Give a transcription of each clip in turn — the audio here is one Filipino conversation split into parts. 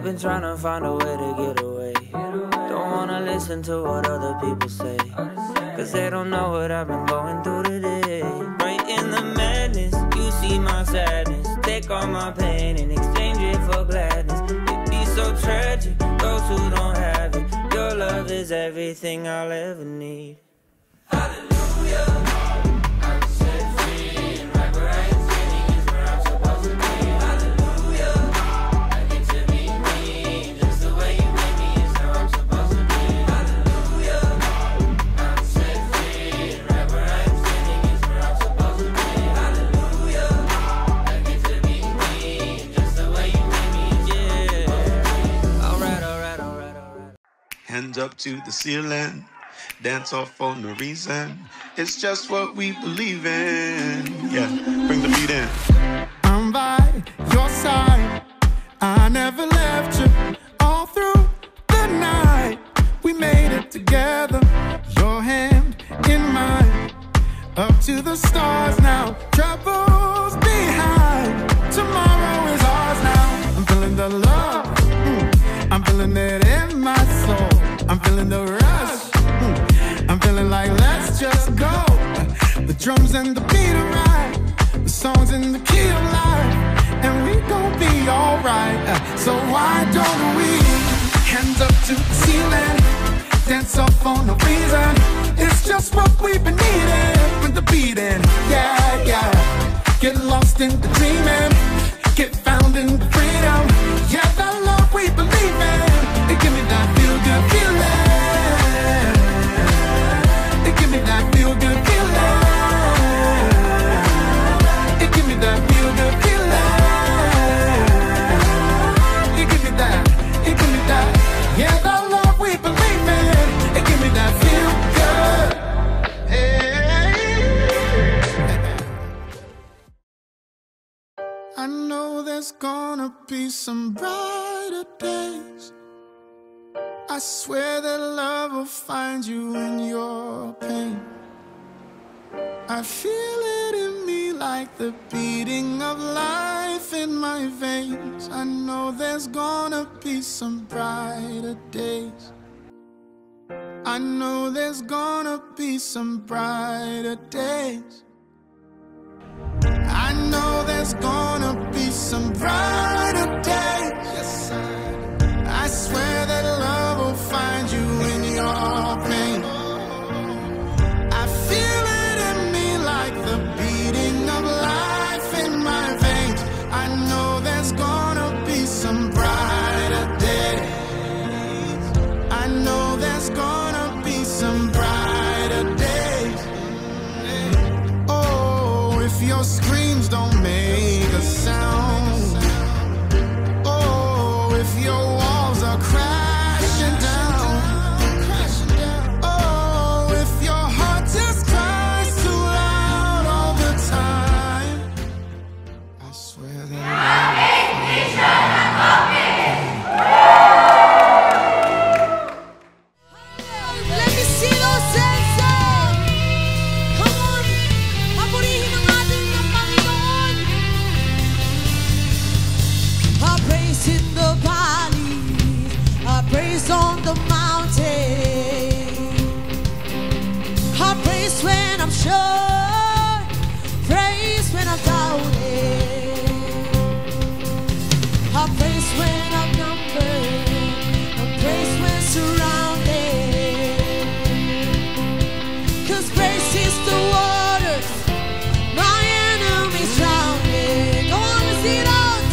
been trying to find a way to get away. Don't wanna listen to what other people say, cause they don't know what I've been going through today. Right in the madness, you see my sadness. Take all my pain and exchange it for gladness. It'd be so tragic, those who don't have it. Your love is everything I'll ever need. Hallelujah. Hands up to the ceiling, dance off for no reason. It's just what we believe in. Yeah, bring the beat in. I'm by your side. I never left you all through the night. We made it together, your hand in mine. Up to the stars now, troubles behind. Tomorrow is ours now. I'm feeling the love, I'm feeling it in my soul. I'm feeling the rush, I'm feeling like let's just go. The drums and the beat are right, the songs in the key of life, and we gon' be alright. So why don't we hands up to the ceiling, dance off for no reason. It's just what we've been needing. With the beating, yeah, yeah. Get lost in the dreaming, get found in the freedom. Yeah, that love we believe in. It give me that feel good feeling. It give me that feel good feeling. It give me that feel good feeling. It give me that. It give me that. Yeah, that love we believe in. It give me that feel good. Hey. I know there's gonna be some brighter days. I swear that love will find you in your pain. I feel it in me like the beating of life in my veins. I know there's gonna be some brighter days. I know there's gonna be some brighter days. I know there's gonna be some brighter days. Yes, I swear that love will find you in your pain. I feel it in me like the beating of life in my veins. I know there's gonna be some brighter days. I know there's gonna be some brighter days. Oh, if your screams don't make a sound. Oh, if your walls are crashing down. Oh, if your heart just cries too loud all the time. I swear that Let me see those hands up. Come on. Papurihin ang ating Panginoon. I praise in the valley, I praise on the mountain. I praise when I'm sure, praise when I'm doubting. I praise when I'm numbered, I praise when surrounded. 'Cause praise is the waters my enemies drowning. Go on and sing it out.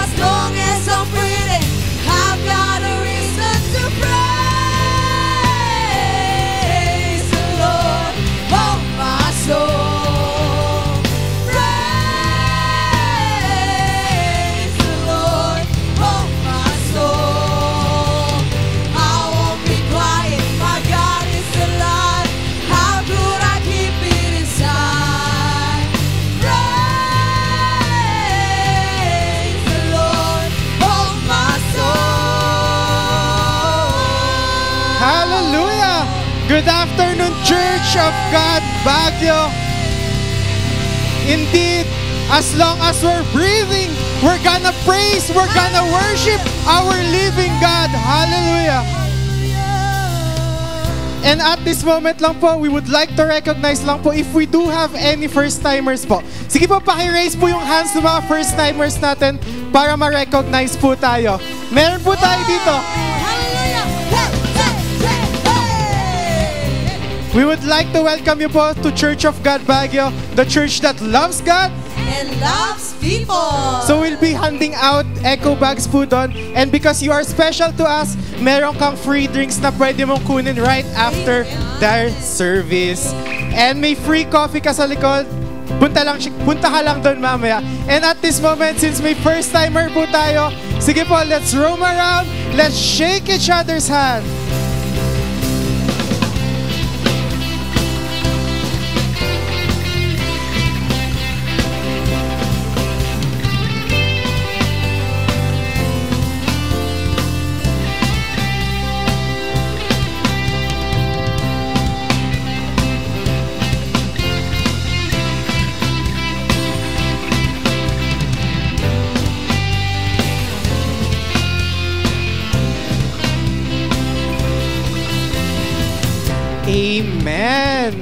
As long as I'm breathing, I've got a reason to praise the Lord, oh my soul. Praise the Lord, oh my soul. I won't be quiet, my God is alive. How could I keep it inside? Praise the Lord, oh my soul. Hallelujah! Good afternoon, Church of God, Baguio. Indeed, as long as we're breathing, we're gonna praise, we're gonna worship our living God. Hallelujah. And at this moment lang po, we would like to recognize lang po if we do have any first-timers po. Sige po, paki-raise po yung hands ng mga first-timers natin para ma-recognize po tayo. Meron po tayo dito. Hallelujah! Hey, hey, hey, hey! We would like to welcome you po to Church of God Baguio, the church that loves God And loves people. So we'll be handing out echo bags po doon. And because you are special to us, meron kang free drinks na pwede mong kunin right after their service. And may free coffee ka sa likod. Punta ka lang doon mamaya. And at this moment, since may first timer po tayo, sige po, let's roam around. Let's shake each other's hand. Amen!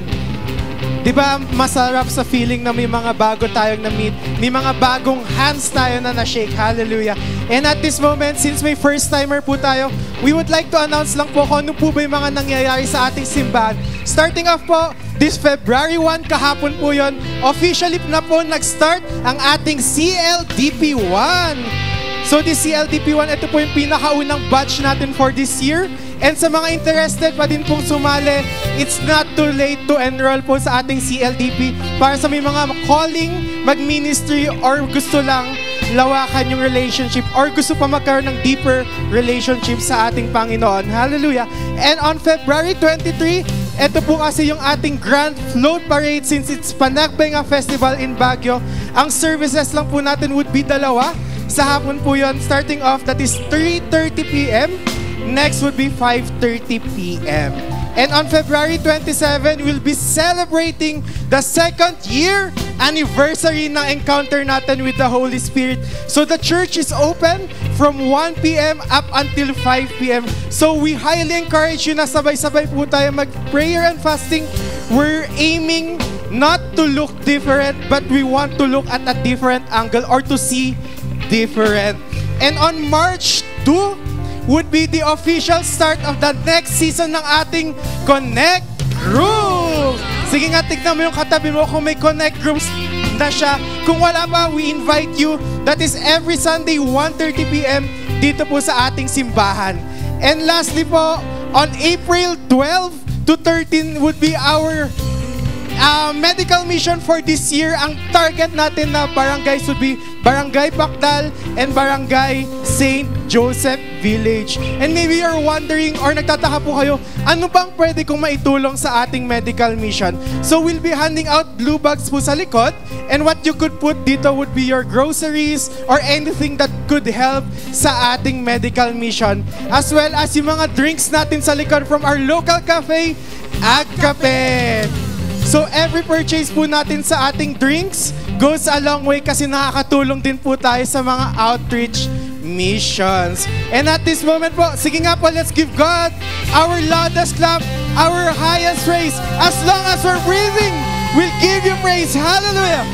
Diba masarap sa feeling na may mga bago tayong na-meet, may mga bagong hands tayo na na-shake. Hallelujah! And at this moment, since may first timer po tayo, we would like to announce lang po kung ano po ba yung mga nangyayari sa ating simbahan. Starting off po, this February 1, kahapon po yon, officially na po nag-start ang ating CLDP 1. So this CLDP 1, ito po yung pinakaunang batch natin for this year. And sa mga interested pa din pong sumali, it's not too late to enroll po sa ating CLDP para sa may mga calling, mag-ministry, or gusto lang lawakan yung relationship or gusto pa magkaroon ng deeper relationship sa ating Panginoon. Hallelujah! And on February 23, ito po kasi yung ating Grand Float Parade since it's Panagbenga Festival in Baguio. Ang services lang po natin would be dalawa. Sa hapon po yun, starting off, that is 3:30 p.m. Next would be 5:30 p.m. And on February 27, we'll be celebrating the 2nd year anniversary ng encounter natin with the Holy Spirit. So the church is open from 1 p.m. up until 5 p.m. So we highly encourage you na sabay-sabay po tayo mag-prayer and fasting. We're aiming not to look different, but we want to look at a different angle or to see different. And on March 2, would be the official start of the next season ng ating Connect Group. Sige nga, tignan mo yung katabi mo kung may Connect Groups na siya. Kung wala pa, we invite you. That is every Sunday, 1:30 p.m. dito po sa ating simbahan. And lastly po, on April 12 to 13 would be our medical mission for this year. Ang target natin na barangays would be Barangay Pacdal and Barangay St. Joseph Village. And maybe you're wondering or nagtataka po kayo, ano bang pwede kong maitulong sa ating medical mission? So we'll be handing out blue bags po sa likod, and what you could put dito would be your groceries or anything that could help sa ating medical mission. As well as yung mga drinks natin sa likod from our local cafe, Agkape. So every purchase po natin sa ating drinks goes a long way kasi nakakatulong din po tayo sa mga outreach missions. And at this moment po, sige nga po, let's give God our loudest clap, our highest praise. As long as we're breathing, we'll give you praise. Hallelujah!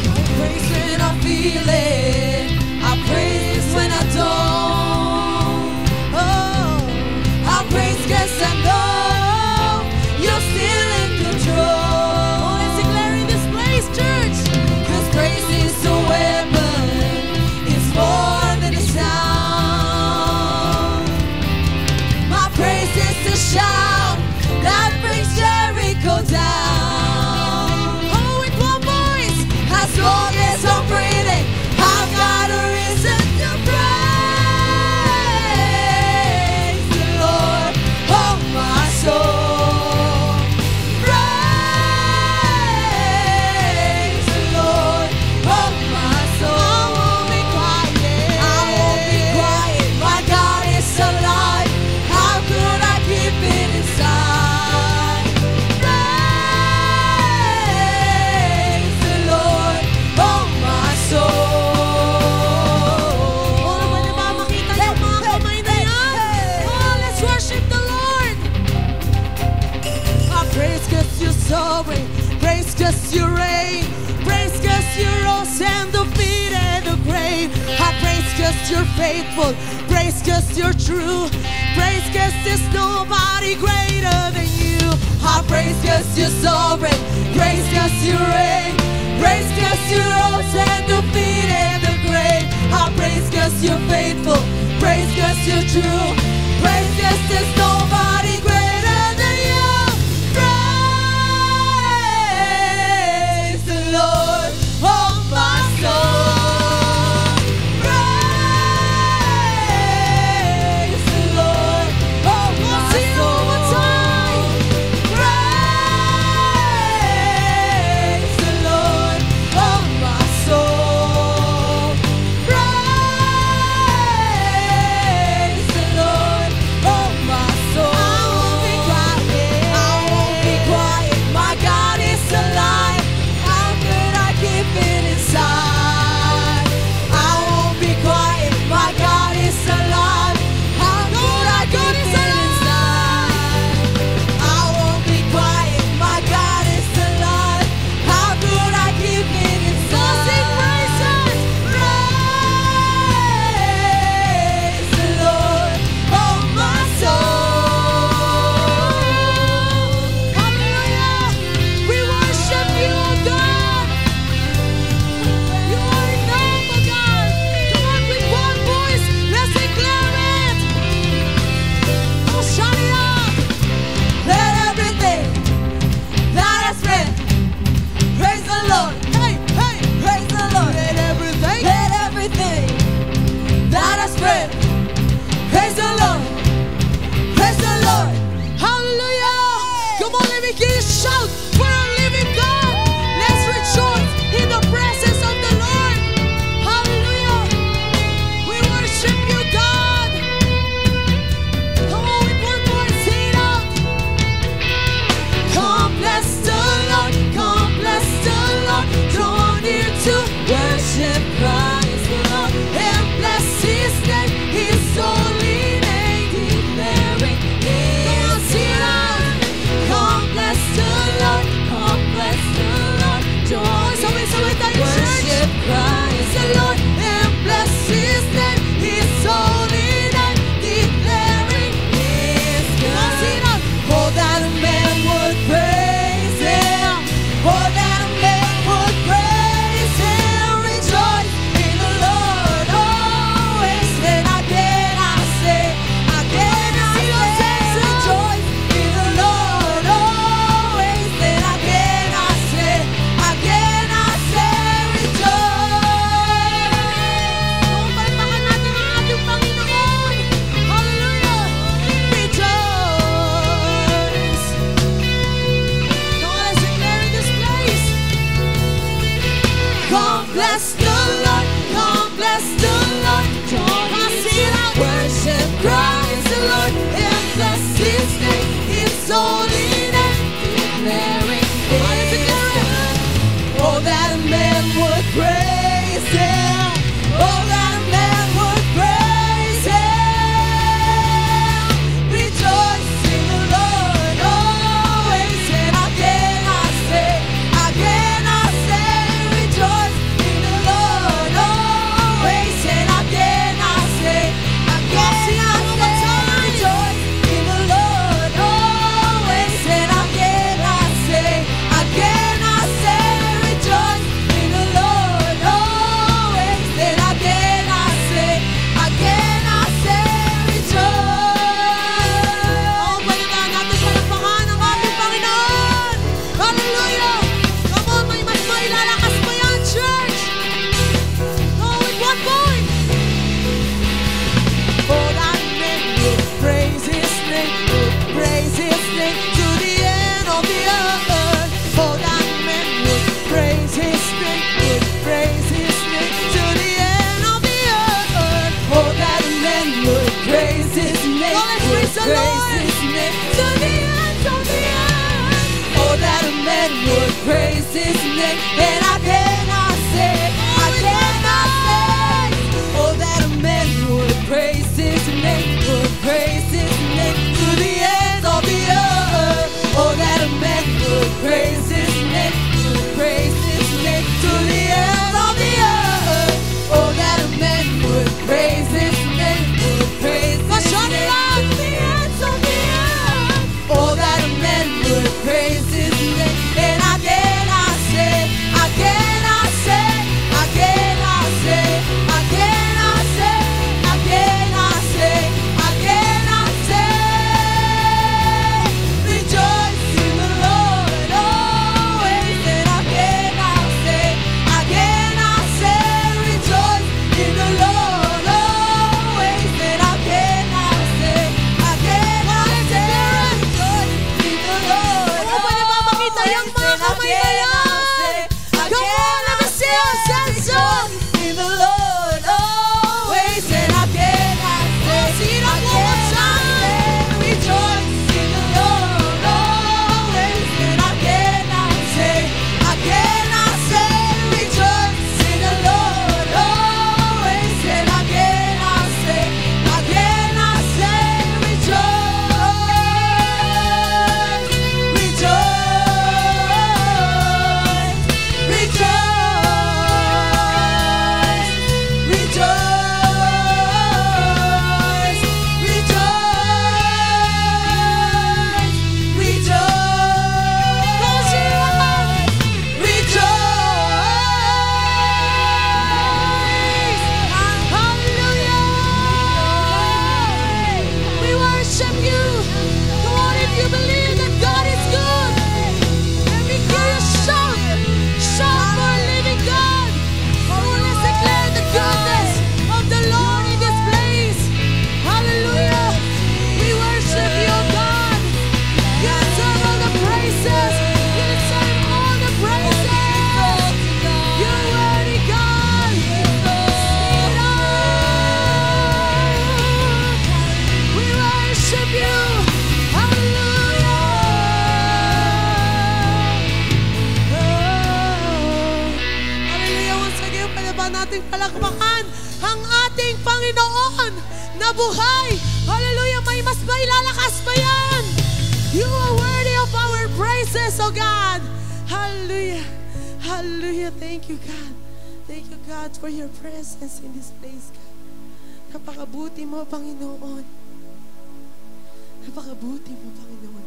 I praise when I feel it. I praise when I don't. Oh, I praise 'cause I know you're still in control. Oh, let's declare in this place, church. 'Cause praise is a weapon. It's more than a sound. My praise is a shout that brings Jericho down. Oh, with one voice, as long as I'm breathing, I've got a reason to praise. cause you reign. Praise cause you rose and defeated the grave. I praise cause you're faithful. Praise cause you're true. Praise cause there's nobody greater than you. I praise cause you're sovereign. Praise cause you reign. Praise cause you rose and defeated the grave. I praise cause you're faithful. Praise cause you're true. Praise cause there's nobody greater than you. Praise the Lord, oh my soul. Praise the Lord, oh my soul. One time. Praise the Lord, oh my soul. Praise the Lord, oh my soul. I won't be quiet. My God is alive. How could I keep it inside? I won't be quiet. My God is alive. How could I keep it inside? I won't be quiet. My God is alive. How could I keep it inside? Sing praises. Praise the Lord, oh my soul. Hallelujah. We worship you, oh God. You are enough, oh God. Come on, with one voice, let's declare it. Oh, shout it out. Let everything that has breath praise the Lord. Hey, hey, praise the Lord. Let everything that has breath praise the Lord. Praise the Lord. Hallelujah. Come on, let me give you a shout for our living God. Let's rejoice in the presence of the Lord. Hallelujah. We worship you, God. Come on, with one voice, sing it out. Come bless the Lord. Come bless the Lord. Draw near to worship Christ the Lord. And bless his name, his holy name, declaring his love. Come bless the Lord. Come bless the Lord. Worship Christ the Lord. And bless his name, his holy name, declaring his love. Oh, that a man would praise him. Oh, that a man would praise him. Rejoice in the Lord always. And again I say, rejoice in the Lord always. And again I say, rejoice. Oh, palpakan natin ang ating Panginoon. Hallelujah. Rejoice. Come on, let's declare in this place. Come bless the Lord. Come bless the Lord. Worship Christ the Lord. And bless his name, his holy name, declaring his love. Oh, that a man would praise him. Oh, that a man would praise him. Rejoice in the Lord always. And again I say, rejoice in the Lord always. And again I say, rejoice in the Lord always. And again I say, rejoice in the Lord always. And again I say, rejoice. Oh, palitan natin palakpakan ang ating Panginoon. Hallelujah. Come on, may mas mailalakas pa yan, church. Go with one voice. Oh, that man would praise his name to the end of the earth. Oh, that man would praise his name to the end of the earth. Oh, that man would praise his name, to the end of the earth. Oh, that a man would praise his name. And again I say, oh, that a man would praise his name, to the end of the earth. Oh, that a man would praise his name, to palakpakan ang ating Panginoon na buhay. Hallelujah! May mas mailalakas pa yan. You are worthy of our praises, O God. Hallelujah. Hallelujah. Thank you, God. Thank you, God, for your presence in this place, God. Napakabuti mo, Panginoon. Napakabuti mo, Panginoon.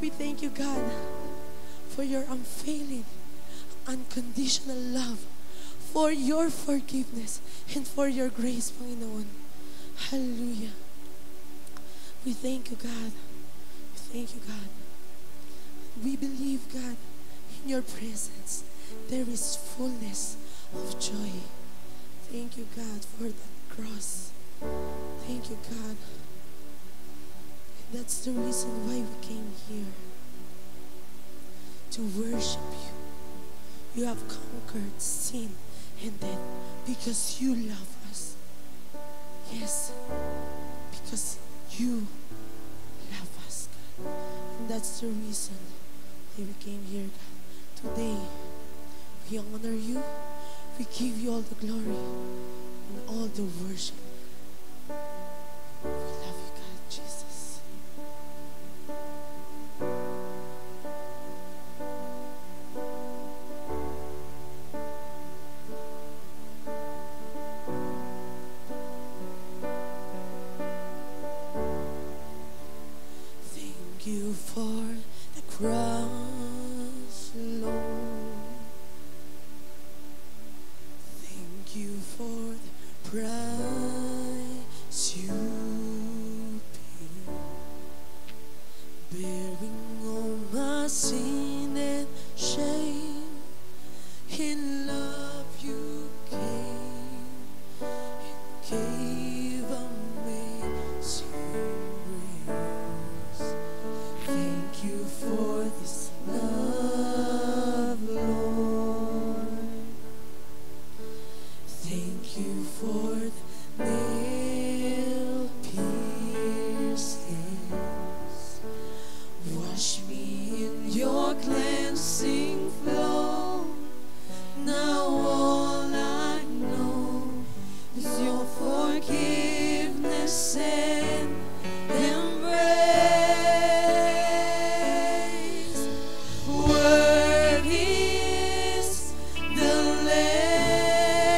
We thank you, God, for your unfailing, unconditional love, for your forgiveness, and for your grace, Panginoon. Hallelujah. We thank you, God. We thank you, God. We believe, God, in your presence there is fullness of joy. Thank you, God, for that cross. Thank you, God. And that's the reason why we came here, to worship you. You have conquered sin and death because you love us. Yes, because you love us, God. And that's the reason why we came here, God. Today, we honor you. We give you all the glory and all the worship. We love you, God, Jesus. Thank you for the cross, Lord. Thank you for the price you paid, bearing all my sin and shame. In love you came and gave amazing grace. Thank you for this love, Lord. Thank you for the nail-pierced hands. Wash me in your cleansing flow. Now all I know is your forgiveness and embrace. Worthy is the Lamb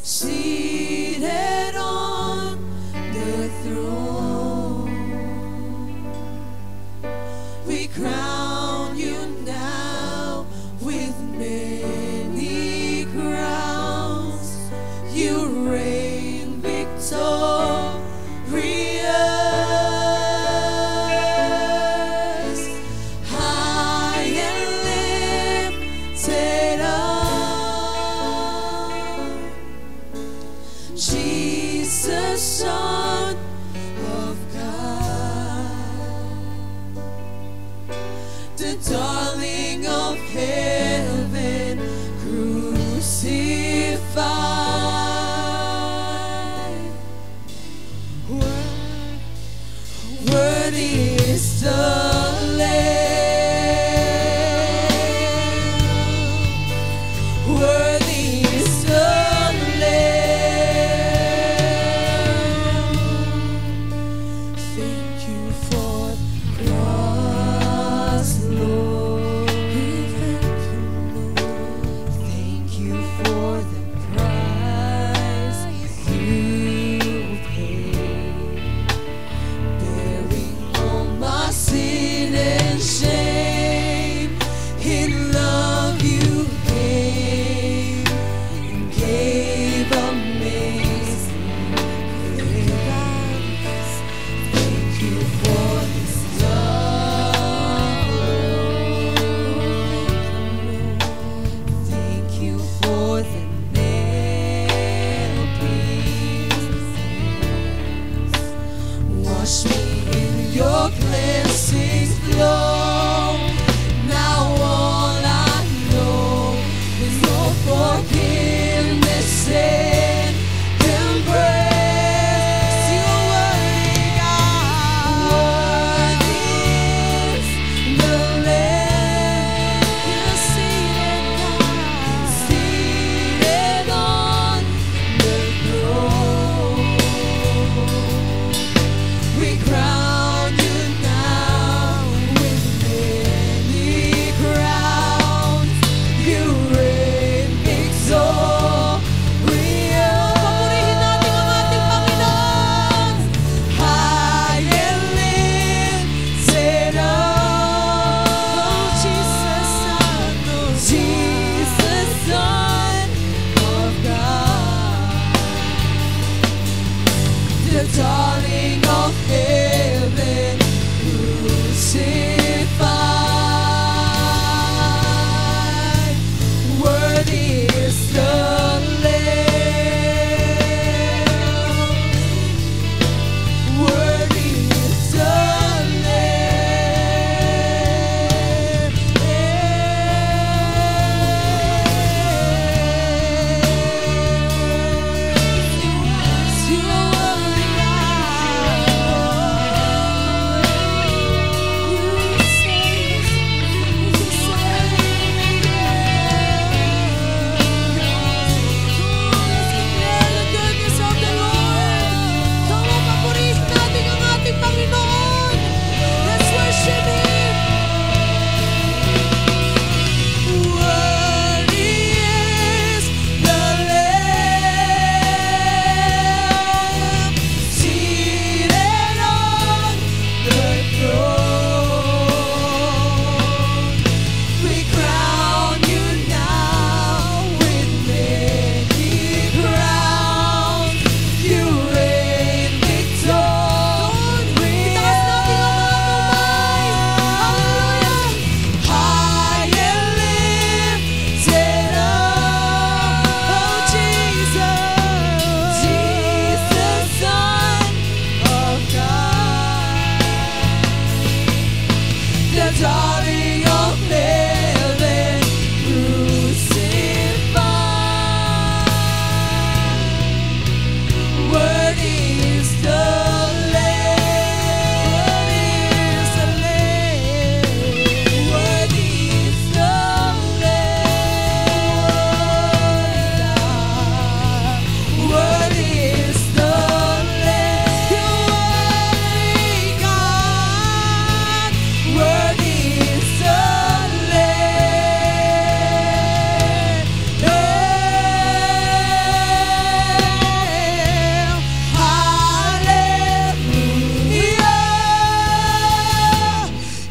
seated on the throne. We crown you now with many crowns. You reign victorious, high and lifted up. Jesus, Son of God, the darling of heaven, crucified. Worthy is the Lamb. Worthy is the Lamb. Thank you for the cross, Lord. We thank you, Lord. Thank you for the price you paid, bearing all my sin and shame. In love you came and gave amazing grace. Thank you for this love, Lord. Thank you for the nail-pierced hands. Wash me in your cleansing flow. Now all I know is your forgiveness and embrace. You're worthy, God. Worthy is the Lamb. You're seated, God. darling of heaven, crucified. Worthy is the Lamb. Worthy is the Lamb.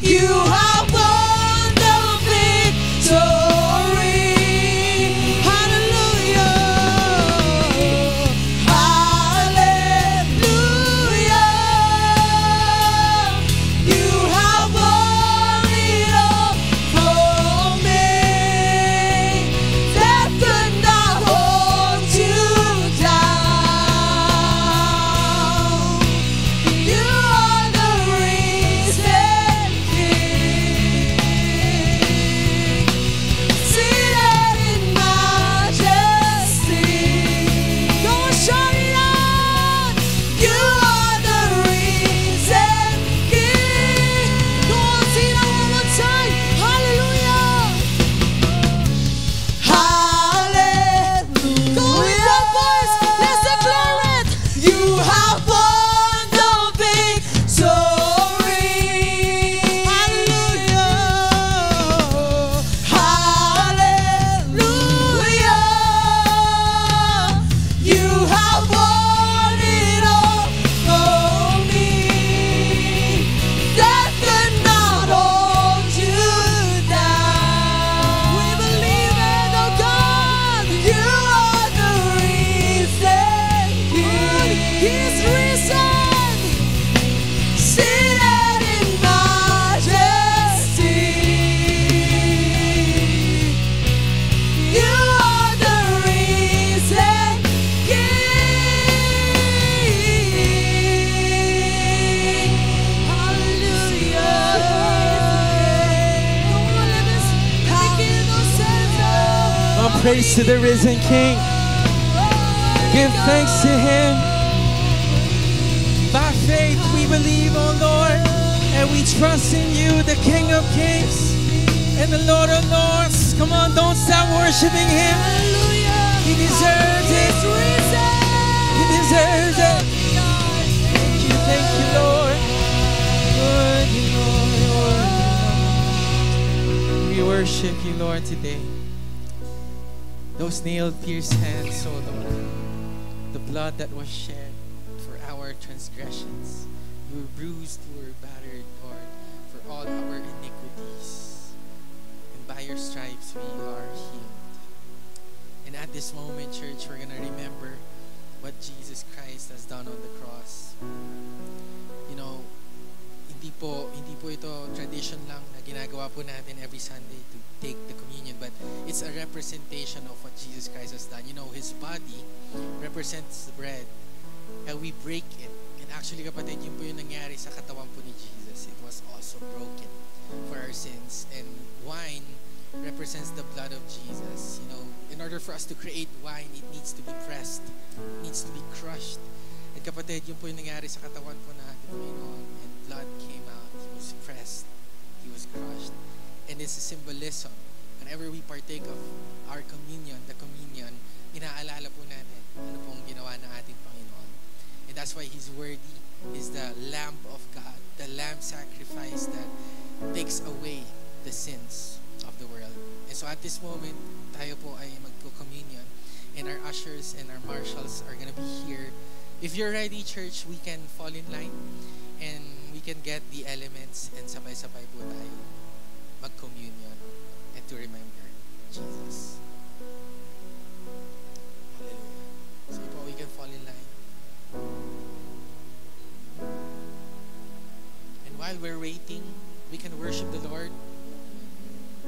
You are worthy, praise to the risen King. Give thanks to Him. By faith we believe, oh Lord, and we trust in you, the King of Kings and the Lord of Lords. Come on, don't stop worshiping Him. He deserves it. He deserves it. Thank you, Lord. Worthy, Lord, worthy. We worship you, Lord, today. Those nail-pierced hands, oh Lord, the blood that was shed for our transgressions. You were bruised, you were battered, Lord, for all our iniquities. And by your stripes we are healed. And at this moment, church, we're going to remember what Jesus Christ has done on the cross. po ito tradition lang na ginagawa po natin every Sunday to take the communion, but it's a representation of what Jesus Christ has done. You know, His body represents the bread, and we break it. And actually, kapatid, yun po yung nangyari sa katawan po ni Jesus. It was also broken for our sins. And wine represents the blood of Jesus. You know, in order for us to create wine, it needs to be pressed. It needs to be crushed. And kapatid, yun po yung nangyari sa katawan po natin, Panginoon. And blood came out. He was pressed. He was crushed. And it's a symbolism. Whenever we partake of our communion, the communion, inaalala po natin ano pong ginawa ng ating Panginoon. And that's why He's worthy. Is the Lamb of God, the Lamb sacrifice that takes away the sins of the world. And so at this moment, tayo po ay magko-communion, and our ushers and our marshals are gonna be here. If you're ready, church, we can fall in line and we can get the elements and sabay-sabay po tayo mag-communion and to remember Jesus. Hallelujah. So po, we can fall in line. And while we're waiting, we can worship the Lord.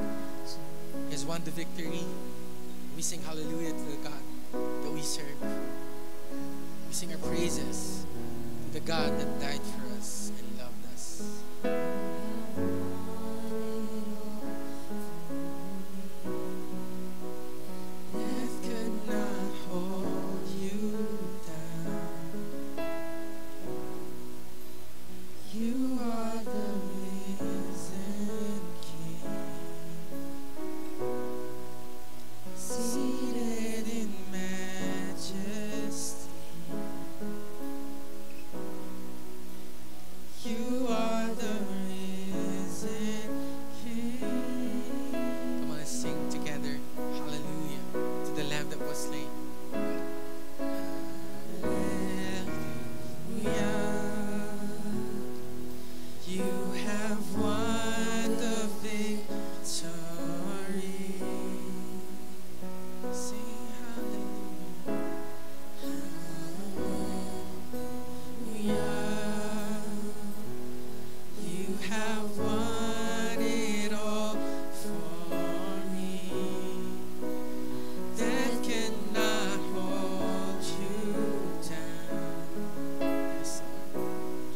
He has won the victory. We sing hallelujah to the God that we serve. We sing our praises to the God that died for us and loved us. Death could not hold you down. You are the risen King, seated in majesty. You are the risen King. Come on, let's sing together. Hallelujah to the Lamb that was slain. Hallelujah. You have won the victory. Sing hallelujah. Hallelujah. You have won it all for me. Death cannot hold you down. Yes, Lord.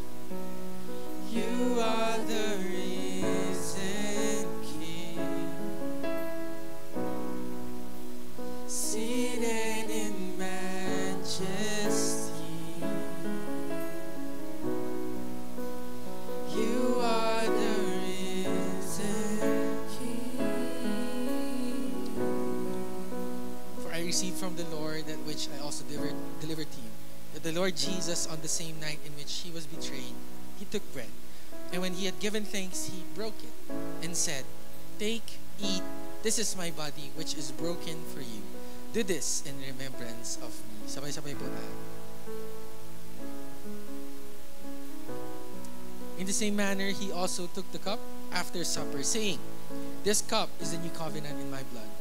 You are the risen King, seated in majesty. You are the risen King. For I received from the Lord that which I also delivered to you, that the Lord Jesus, on the same night in which He was betrayed, He took bread. And when He had given thanks, He broke it and said, "Take, eat, this is my body which is broken for you. Do this in remembrance of me." Sabay-sabay po tayo. In the same manner, He also took the cup after supper, saying, "This cup is the new covenant in my blood.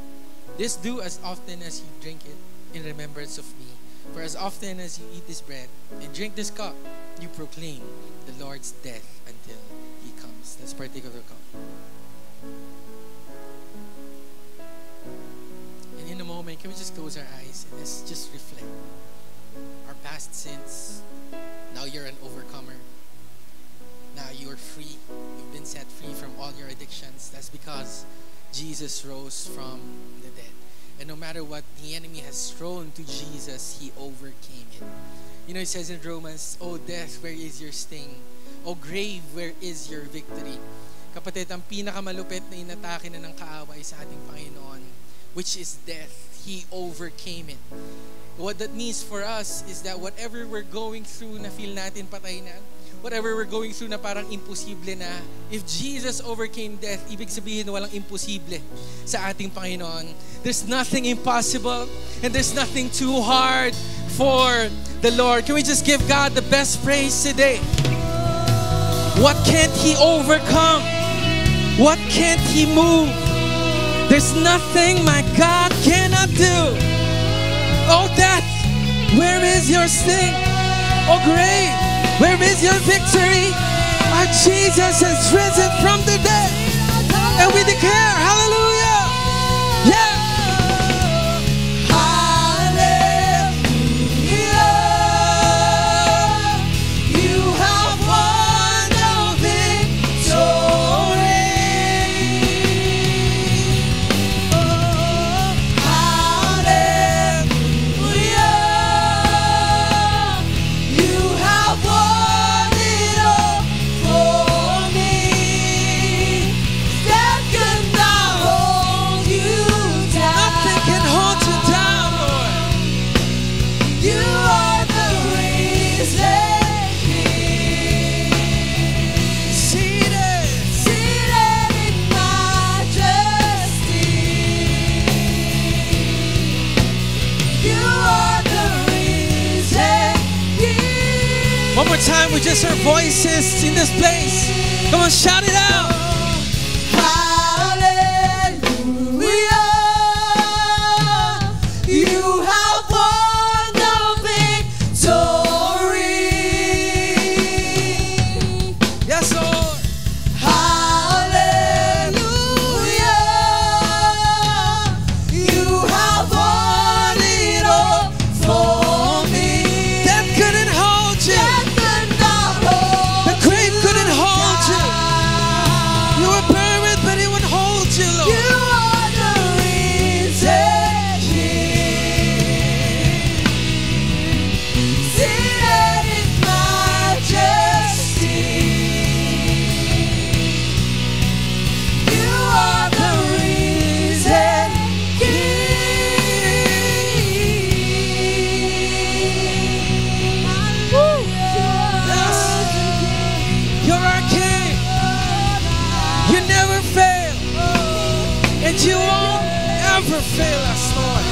This do as often as you drink it in remembrance of me. For as often as you eat this bread and drink this cup, you proclaim the Lord's death until He comes." Let's partake of the cup. And in a moment, can we just close our eyes and let's just reflect our past sins. Now you're an overcomer. Now you are free. You've been set free from all your addictions. That's because Jesus rose from the dead. And no matter what the enemy has thrown to Jesus, He overcame it. You know, it says in Romans, "O death, where is your sting? O grave, where is your victory?" Kapatid, ang pinakamalupit na inatake na ng kaaway sa ating Panginoon, which is death, He overcame it. What that means for us is that whatever we're going through na feel natin patay na, whatever we're going through na parang imposible na, if Jesus overcame death, ibig sabihin walang imposible sa ating Panginoon. There's nothing impossible and there's nothing too hard for the Lord. Can we just give God the best praise today? What can't He overcome? What can't He move? There's nothing my God cannot do. Oh death, where is your sting? Oh grave, where is your victory? Our Jesus has risen from the dead. And we declare, hallelujah. Yeah. One more time with just our voices in this place. Come on, shout it out. Hallelujah. You have won the victory. Yes, Lord. Hallelujah. You have won it all for me. Death couldn't hold you. The grave couldn't hold you. You were buried, but it would hold you, Lord. You are the risen King, seated in majesty. You are the risen King. Yes. You're our King. You never fail. And you won't ever fail us, Lord.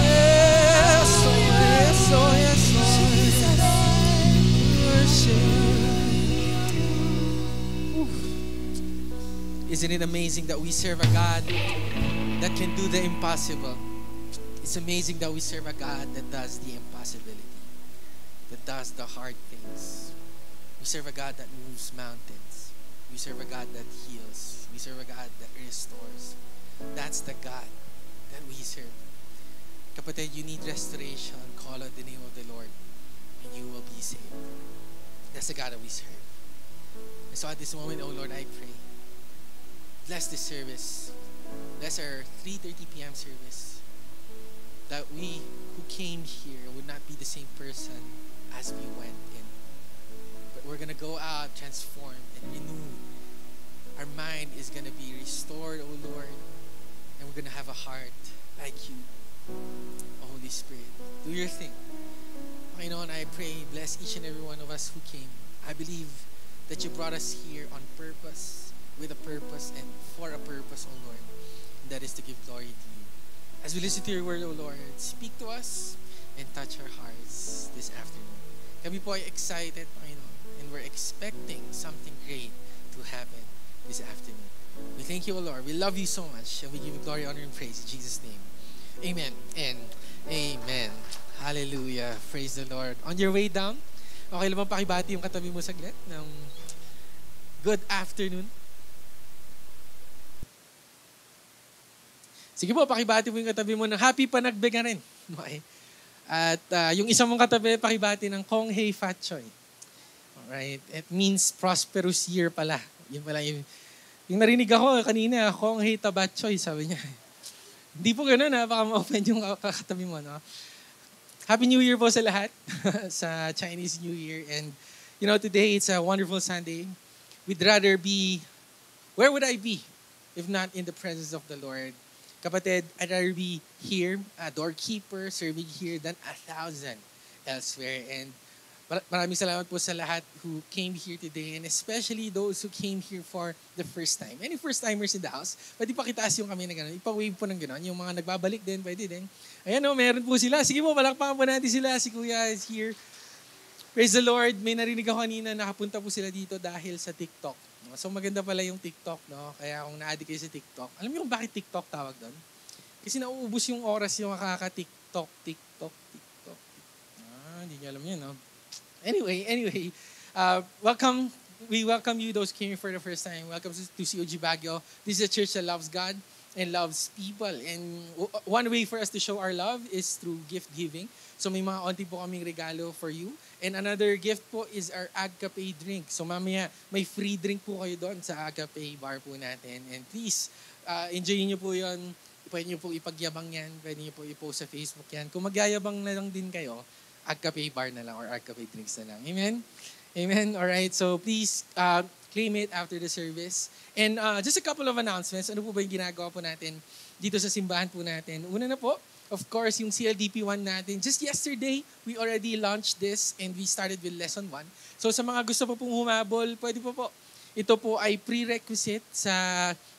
Yes, Lord. Yes, Lord. Yes, Lord. Worship. Isn't it amazing that we serve a God that can do the impossible? It's amazing that we serve a God that does the impossibility, that does the hard things. We serve a God that moves mountains. We serve a God that heals. We serve a God that restores. That's the God that we serve. Kapatid, you need restoration. Call out the name of the Lord and you will be saved. That's the God that we serve. And so at this moment, oh Lord, I pray, bless this service. Bless our 3:30 p.m. service. That we who came here would not be the same person as we went in. But we're going to go out transformed and renewed. Our mind is going to be restored, oh Lord. And we're going to have a heart like you, oh Holy Spirit. Do your thing. Panginoon, I pray, bless each and every one of us who came. I believe that you brought us here on purpose, with a purpose, and for a purpose, oh Lord. And that is to give glory to you. As we listen to your word, oh Lord, speak to us and touch our hearts this afternoon. Kami po ay excited, Panginoon, and we're expecting something great to happen this afternoon. We thank you, O Lord. We love you so much, and we give you glory, honor, and praise in Jesus' name. Amen and amen. Hallelujah. Praise the Lord. On your way down, okay lang bang pakibati yung katabi mo saglit ng good afternoon? Sige po, pakibati mo yung katabi mo ng happy panagbiga rin. Okay. At yung isa mong katabi, pakibati ng Kong Hei Fat Choy. Alright. It means prosperous year pala. Yun pala yung narinig ako kanina, Kong Hei Tabat Choy, sabi niya. Hindi po gano'n ha, baka ma-offend yung katabi mo. No? Happy New Year po sa lahat, sa Chinese New Year. And you know, today it's a wonderful Sunday. We'd rather be, where would I be if not in the presence of the Lord? Kapatid, I'd rather be here, a doorkeeper, serving here than 1,000 elsewhere. And maraming salamat po sa lahat who came here today, and especially those who came here for the first time. Any first-timers in the house, pwede pakitaas yung kami na gano'n. Ipa-wave po ng gano'n. Yung mga nagbabalik din, pwede din. Ayan o, meron po sila. Sige po, palakpakan po natin sila. Si Kuya is here. Praise the Lord. May narinig ako kanina, nakapunta po sila dito dahil sa TikTok. So maganda pala yung TikTok, no? Kaya kung na-addict kayo sa TikTok, alam niyo kung bakit TikTok tawag doon? Kasi nauubos yung oras yung makaka-TikTok. Hindi niyo alam yun, no? Anyway, Welcome. We welcome you, those came for the first time. Welcome to COG Baguio. This is a church that loves God and loves people. And one way for us to show our love is through gift giving. So may mga onti po kaming regalo for you. And another gift po is our Agape drink. So mamaya, may free drink po kayo doon sa Agape bar po natin. And please, enjoyin nyo po yun. Pwede nyo po ipagyabang yan. Pwede nyo po i-post sa Facebook yan. Kung magyayabang na lang din kayo, Agape bar na lang or Agape drinks na lang. Amen? Amen? Alright, so please claim it after the service. And just a couple of announcements. Ano po ba yung ginagawa po natin dito sa simbahan po natin? Una na po, of course, yung CLDP 1 natin. Just yesterday, we already launched this and we started with lesson 1. So sa mga gusto po pong humabol, pwede po po. Ito po ay prerequisite sa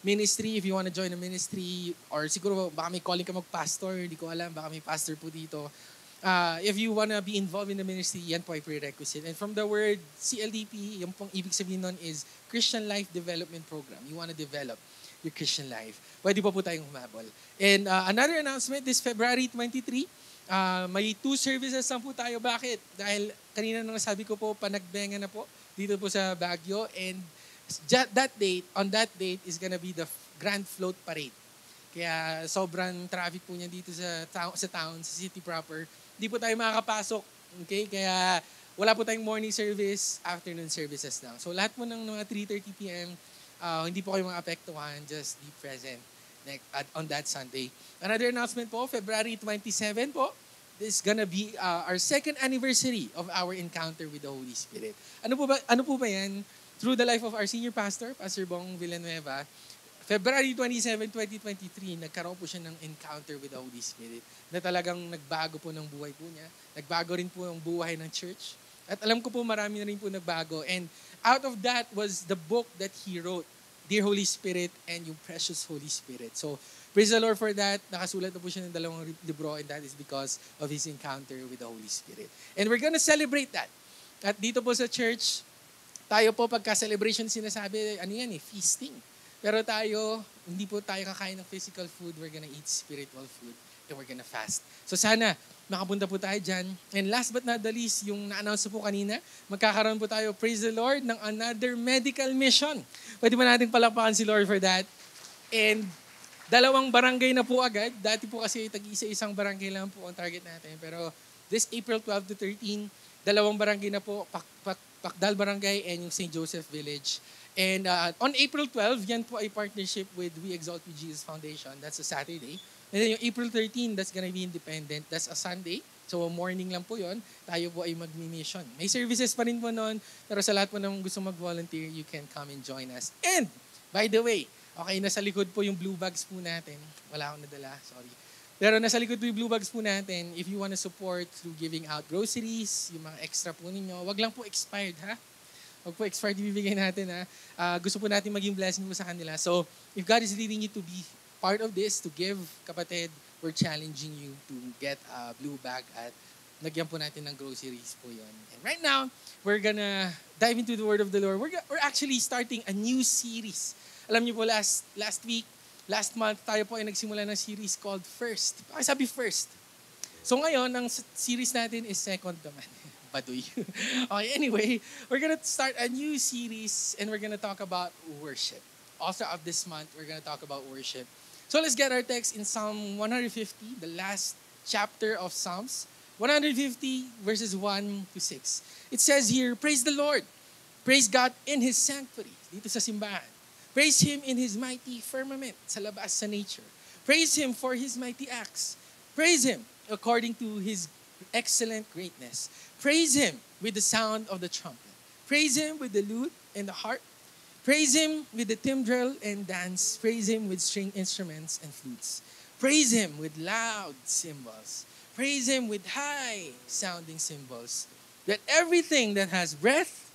ministry if you want to join the ministry or siguro baka may calling ka mag-pastor, hindi ko alam, baka may pastor po dito. If you want to be involved in the ministry, yan po ay prerequisite. And from the word CLDP, yung pong ibig sabihin nun is Christian Life Development Program. You want to develop your Christian life. Pwede po tayong humabol. And another announcement, this February 23, may 2 services lang po tayo. Bakit? Dahil kanina nang sabi ko po, panagbenga na po dito po sa Baguio. And on that date is gonna be the Grand Float Parade. Kaya sobrang traffic po niya dito sa town, sa city proper. Hindi po tayo makakapasok. Okay? Kaya wala po tayong morning service, afternoon services lang. So lahat po ng mga 3:30 p.m., hindi po kayo maapektuhan, just be present on that Sunday. Another announcement po, February 27 po, this is gonna be our 2nd anniversary of our encounter with the Holy Spirit. Ano po ba yan? Through the life of our senior pastor, Pastor Bong Villanueva, February 27, 2023, nagkaroon po siya ng encounter with the Holy Spirit na talagang nagbago po ng buhay po niya. Nagbago rin po ang buhay ng church. At alam ko po marami na rin po nagbago. And out of that was the book that he wrote, Dear Holy Spirit and yung Precious Holy Spirit. So, praise the Lord for that. Nakasulat na po siya ng 2 libro and that is because of his encounter with the Holy Spirit. And we're gonna celebrate that. At dito po sa church, tayo po pagka-celebration sinasabi, feasting. Pero tayo, hindi po tayo kakain ng physical food. We're gonna eat spiritual food and we're gonna fast. So sana, makapunta po tayo dyan. And last but not the least, yung na-announce po kanina, magkakaroon po tayo, praise the Lord, ng another medical mission. Pwede ba natin palakpakan si Lord for that? And 2 barangay na po agad. Dati po kasi tag-isa-isang barangay lang po ang target natin. Pero this April 12 to 13, 2 barangay na po, Pakdal Barangay and yung St. Joseph Village. And on April 12, yan po ay partnership with We Exalt You Jesus Foundation. That's a Saturday. And then yung April 13, that's gonna be independent. That's a Sunday. So morning lang po yon. Tayo po ay mag-mission. May services pa rin po noon. Pero sa lahat po ng gusto mag-volunteer, you can come and join us. And, by the way, okay, nasa likod po yung blue bags po natin. Wala akong nadala, sorry. Pero nasa likod po yung blue bags po natin. If you want to support through giving out groceries, yung mga extra po ninyo, wag lang po expired, ha? Wag po expired ibibigay natin, ha? Gusto po natin maging blessing po sa kanila. So, if God is leading you to be part of this, to give, kapatid, we're challenging you to get a blue bag at nagyan po natin ng groceries po yon. And right now, we're gonna dive into the Word of the Lord. We're actually starting a new series. Alam niyo po, last month, tayo po ay nagsimula ng series called First. Bakit sabi First? So ngayon, ang series natin is Second naman. Baduy. Okay, anyway, we're gonna start a new series and we're gonna talk about worship. Also of this month, we're gonna talk about worship. So let's get our text in Psalm 150, the last chapter of Psalms. 150 verses 1 to 6. It says here, praise the Lord. Praise God in His sanctuary. Dito sa simbahan. Praise Him in His mighty firmament. Sa labas sa nature. Praise Him for His mighty acts. Praise Him according to His excellent greatness. Praise Him with the sound of the trumpet. Praise Him with the lute and the harp. Praise Him with the timbrel and dance. Praise Him with string instruments and flutes. Praise Him with loud cymbals. Praise Him with high-sounding cymbals. Let everything that has breath,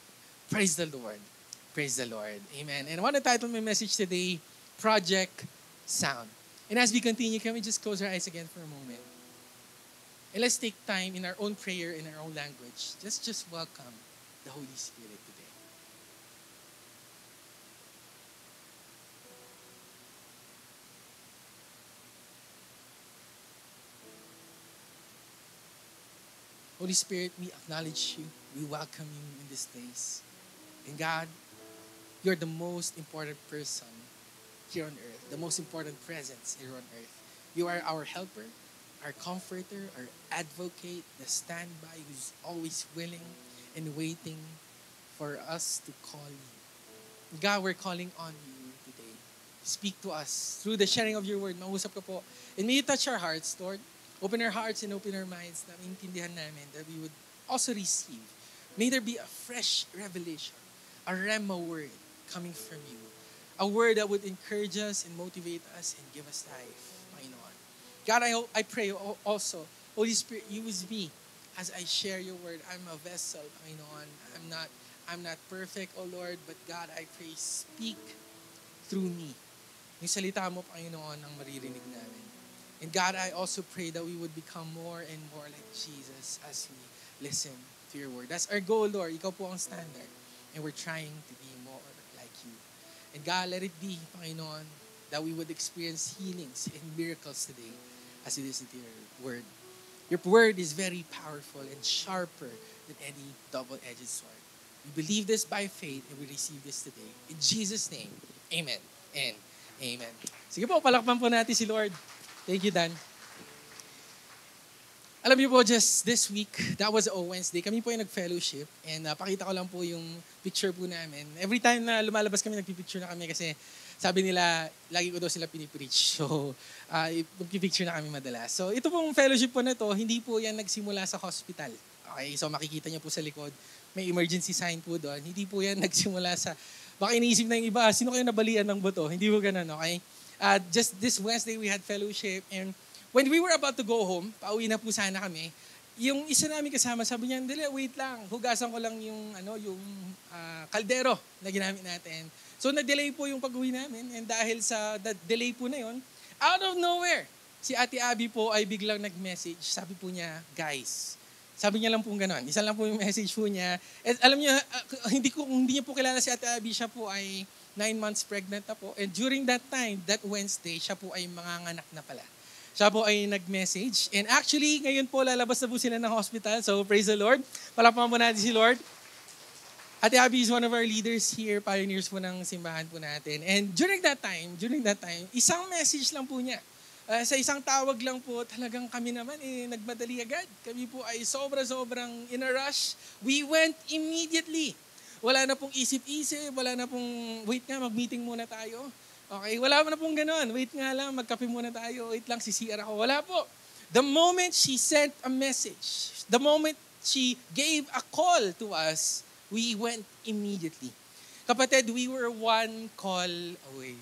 praise the Lord. Praise the Lord. Amen. And I want to title my message today, Project Sound. And as we continue, can we just close our eyes again for a moment? And let's take time in our own prayer, in our own language. Just welcome the Holy Spirit today. Holy Spirit, we acknowledge you. We welcome you in this place. And God, you're the most important person here on earth, the most important presence here on earth. You are our helper, our comforter, our advocate, the standby who's always willing and waiting for us to call you. God, we're calling on you today. Speak to us through the sharing of your word. Mausap ka po. And may you touch our hearts, Lord. Open our hearts and open our minds na maintindihan namin that we would also receive. May there be a fresh revelation, a rhema word coming from you. A word that would encourage us and motivate us and give us life, Panginoon. God, I pray also, Holy Spirit, use me as I share your word. I'm a vessel, Panginoon. I'm not perfect, oh Lord, but God, I pray, speak through me. Yung salita mo, Panginoon, ang maririnig namin. And God, I also pray that we would become more and more like Jesus as we listen to your word. That's our goal, Lord. Ikaw po ang standard. And we're trying to be more like you. And God, let it be, Panginoon, that we would experience healings and miracles today as we listen to your word. Your word is very powerful and sharper than any double-edged sword. We believe this by faith and we receive this today. In Jesus' name, amen and amen. Sige po, palakpan po natin si Lord. Thank you, Dan. Alam niyo po, just this week, that was a Wednesday, kami po yung nag-fellowship and pakita ko lang po yung picture po namin. Every time na lumalabas kami, nagpipicture na kami kasi sabi nila, lagi ko daw sila pinipreach. So, magpipicture na kami madalas. So, ito pong fellowship po na to, hindi po yan nagsimula sa hospital. Okay, so makikita niyo po sa likod, may emergency sign po doon. Hindi po yan nagsimula sa, baka iniisip na yung iba, sino kayo nabalian ng buto? Hindi po ganun, okay? Just this Wednesday, we had fellowship and when we were about to go home, pauwi na po sana kami, yung isa namin kasama, sabi niya, dali, wait lang, hugasan ko lang yung, kaldero na ginamit natin. So, na-delay po yung pag-uwi namin and dahil sa delay po na yun, out of nowhere, si Ate Abby po ay biglang nag-message. Sabi po niya, guys, sabi niya lang po gano'n. Isa lang po yung message po niya. At alam niya, hindi niya po kilala si Ate Abby, siya po ay 9 months pregnant na po. And during that time, that Wednesday, siya po ay manganganak na pala. Siya po ay nag-message. And actually, ngayon po, lalabas na po sila ng hospital. So, praise the Lord. Palakpakan po natin si Lord. Ate Abby is one of our leaders here, pioneers po ng simbahan po natin. And during that time, isang message lang po niya. Sa isang tawag lang po, talagang kami naman nagmadali agad. Kami po ay sobrang in a rush. We went immediately. Wala na pong isip-isip, wala na pong, wait nga, mag-meeting muna tayo. Okay, wala na pong ganon. Wait nga lang, magkape muna tayo. Wait lang, CCR ako. Wala po. The moment she sent a message, the moment she gave a call to us, we went immediately. Kapatid, we were one call away.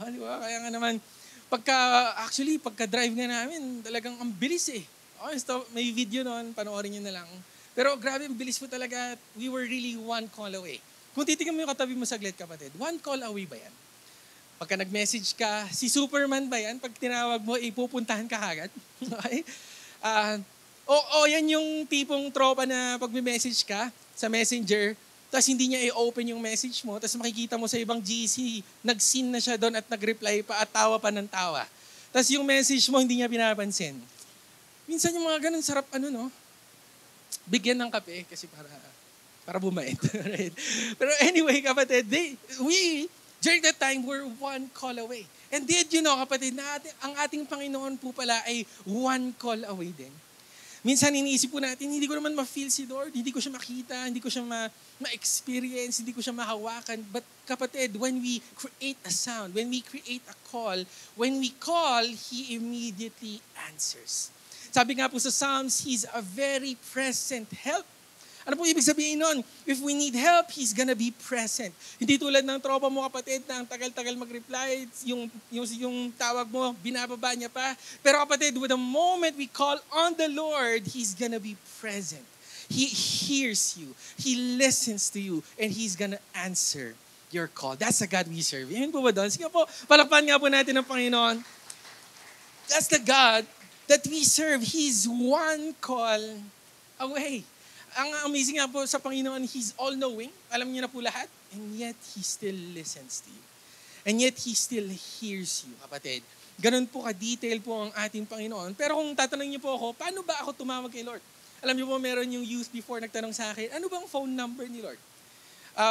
Oh, di ba? Kaya nga naman, pagka-drive nga namin, talagang ang bilis eh. Okay, so may video noon, panoorin nyo na lang. Pero grabe, ang bilis po talaga. We were really one call away. Kung titignan mo yung katabi mo saglit, kapatid, one call away ba yan? Pagka nag-message ka, si Superman ba yan? Pag tinawag mo, ipupuntahan ka agad. Okay? Yan yung tipong tropa na pag may message ka sa messenger, tapos hindi niya i-open yung message mo, tapos makikita mo sa ibang GC, nag-seen na siya doon at nag-reply pa at tawa pa ng tawa. Tapos yung message mo, hindi niya pinapansin. Minsan yung mga ganun, sarap bigyan ng kape kasi para bumait. Right? Pero anyway, kapatid, during that time, we're one call away. And did you know, kapatid, na ang ating Panginoon po pala ay one call away din. Minsan iniisip po natin, hindi ko naman ma-feel si Lord, hindi ko siya makita, hindi ko siya ma-experience, hindi ko siya mahawakan. But kapatid, when we create a sound, when we create a call, when we call, He immediately answers. Sabi nga po sa Psalms, He's a very present help. Ano po ibig sabihin nun? If we need help, He's gonna be present. Hindi tulad ng tropa mo, kapatid, na ang tagal-tagal mag-reply, yung tawag mo, binababa niya pa. Pero kapatid, with the moment we call on the Lord, He's gonna be present. He hears you. He listens to you. And He's gonna answer your call. That's the God we serve. Amen po ba doon? Sige po, palakpan nga po natin ng Panginoon. That's the God that we serve. He's one call away. Ang amazing nga po sa Panginoon, He's all-knowing. Alam niya na po lahat. And yet, He still listens to you. And yet, He still hears you, kapatid. Ganun po ka-detail po ang ating Panginoon. Pero kung tatanungin niyo po ako, paano ba ako tumawag kay Lord? Alam niyo po, meron yung youth before nagtanong sa akin, ano bang phone number ni Lord?